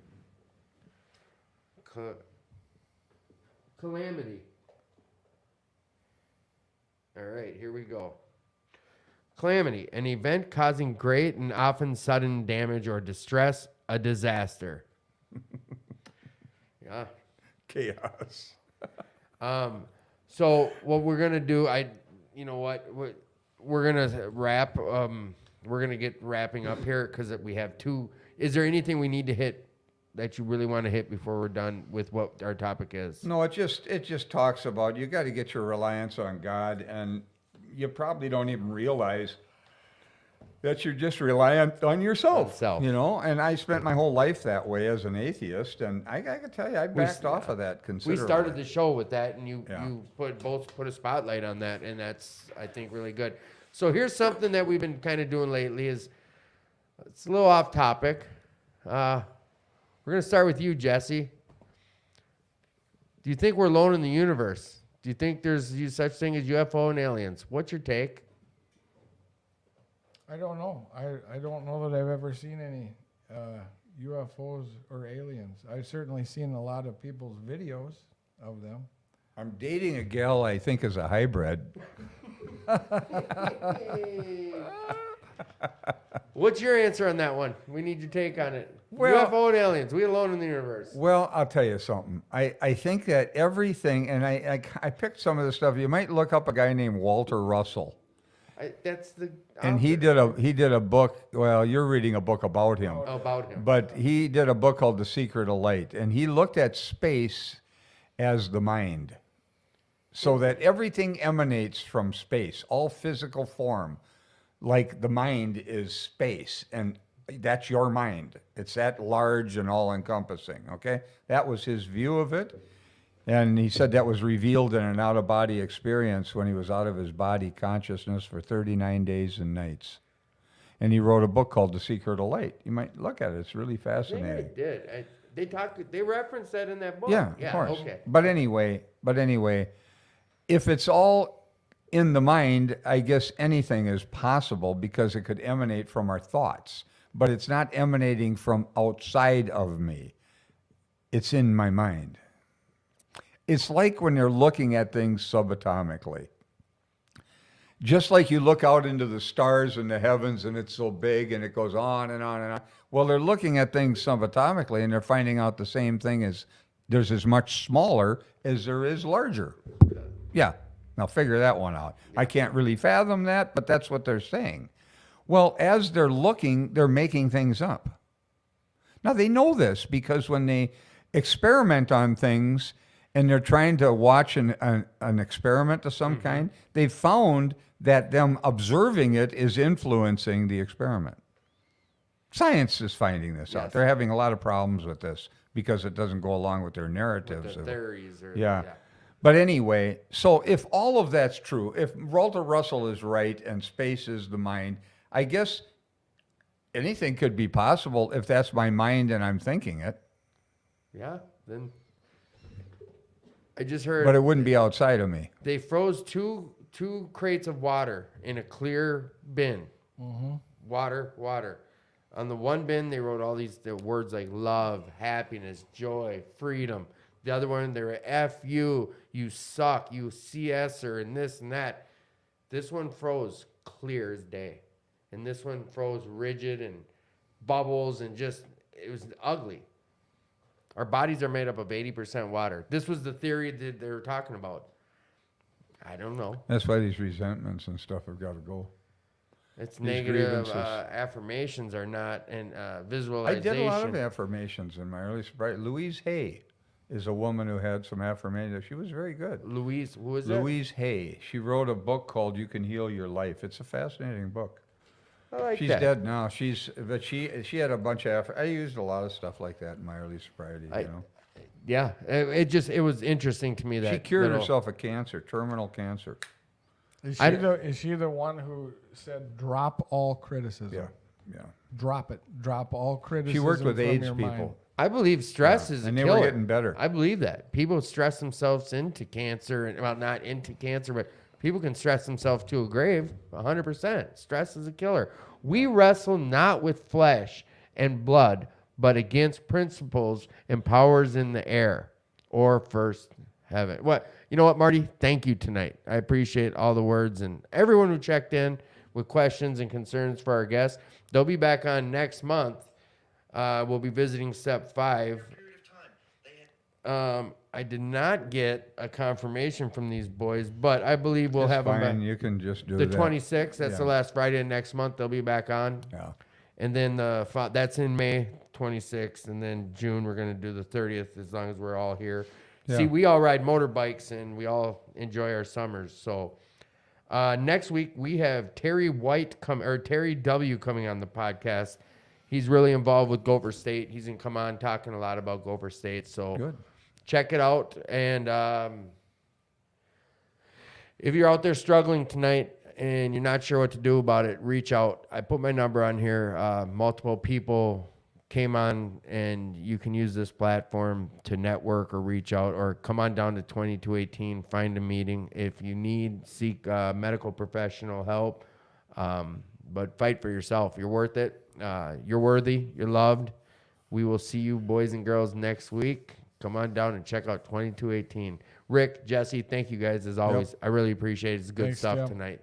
Calamity. All right, here we go. Calamity, an event causing great and often sudden damage or distress, a disaster. Yeah. Chaos. So what we're gonna do, you know what, we're gonna wrap. We're gonna get wrapping up here because we have two. Is there anything we need to hit that you really want to hit before we're done with what our topic is? No, it just talks about you got to get your reliance on God, and you probably don't even realize that you're just reliant on yourself. On self. You know, and I spent my whole life that way as an atheist, and I can tell you, I backed off of that We considerably. started the show with that, and you Yeah. both put a spotlight on that, and that's, I think, really good. So here's something that we've been kind of doing lately. Is it's a little off topic. We're gonna start with you, Jesse. Do you think we're alone in the universe? Do you think there's such thing as UFO and aliens? What's your take? I don't know. I don't know that I've ever seen any UFOs or aliens. I've certainly seen a lot of people's videos of them. I'm dating a gal I think is a hybrid. What's your answer on that one? We need your take on it. Well- UFO and aliens. We alone in the universe. Well, I'll tell you something. I think that everything, and I picked some of the stuff. You might look up a guy named Walter Russell. That's the. And he did a book. Well, you're reading a book about him, about him. but he did a book called The Secret of Light, and he looked at space as the mind, so that everything emanates from space, all physical form, like the mind is space, and that's your mind. It's that large and all-encompassing. Okay, that was his view of it. And he said that was revealed in an out-of-body experience when he was out of his body consciousness for 39 days and nights. And he wrote a book called The Secret of Light. You might look at it. It's really I think fascinating. I did. They referenced that in that book. Yeah, of course. Okay. But anyway, if it's all in the mind, I guess anything is possible because it could emanate from our thoughts. But it's not emanating from outside of me. It's in my mind. It's like when you're looking at things subatomically. Just like you look out into the stars and the heavens and it's so big and it goes on and on and on. Well, they're looking at things subatomically and they're finding out the same thing is there's as much smaller as there is larger. Yeah, now figure that one out. I can't really fathom that, but that's what they're saying. Well, as they're looking, they're making things up. Now, they know this because when they experiment on things and they're trying to watch an experiment of some kind, they've found that them observing it is influencing the experiment. Science is finding this out. Yes. They're having a lot of problems with this because it doesn't go along with their narratives. The theories. Yeah. But anyway, so if all of that's true, if Walter Russell is right and space is the mind, I guess anything could be possible if that's my mind and I'm thinking it. Yeah. Then I just heard. But it wouldn't be outside of me. They froze two crates of water in a clear bin. Mm-hmm. Water. On the one bin, they wrote all these words like love, happiness, joy, freedom. The other one, they were F you suck, you CSer, and this and that. This one froze clear as day. And this one froze rigid and bubbles and just, it was ugly. Our bodies are made up of 80% water. This was the theory that they were talking about. I don't know. That's why these resentments and stuff have got to go. It's These negative grievances. affirmations are not, and I visualization. did a lot of affirmations in my early sobriety. Louise Hay is a woman who had some affirmations. She was very good. Louise, who is that? Louise Hay. She wrote a book called You Can Heal Your Life. It's a fascinating book. I like She's that. dead now. But she had a bunch of. I used a lot of stuff like that in my early sobriety. I- You know, Yeah, it was interesting to me that she cured little- herself of cancer, terminal cancer. Is I- is she the one who said drop all criticism? Yeah. Drop it. Drop all criticism. She worked with from AIDS your people. mind. I believe stress Yeah, is and a they killer. were getting better. I believe that people stress themselves into cancer, and well, not into cancer, but people can stress themselves to a grave. 100%. Stress is a killer. We wrestle not with flesh and blood, but against principles and powers in the air or first heaven. What you know? What, Marty? Thank you tonight. I appreciate all the words and everyone who checked in with questions and concerns for our guests. They'll be back on next month. We'll be visiting step 5. I did not get a confirmation from these boys, but I believe we'll It's have them fine. back. You can just do The that. 26th, that's the Yeah. last Friday of next month. They'll be back on. Yeah. And then that's in May 26th. And then June, we're going to do the 30th as long as we're all here. Yeah. See, we all ride motorbikes and we all enjoy our summers. So next week, we have Terry W. coming on the podcast. He's really involved with Gopher State. He's going to come on talking a lot about Gopher State. So Good. check it out. And if you're out there struggling tonight and you're not sure what to do about it, reach out. I put my number on here. Multiple people came on, and you can use this platform to network or reach out or come on down to 2218, find a meeting. If you need, seek medical professional help. But fight for yourself. You're worth it. You're worthy. You're loved. We will see you, boys and girls, next week. Come on down and check out 2218. Rick, Jesse, thank you guys as always. I really appreciate it. It's good Thanks, stuff Jim. tonight.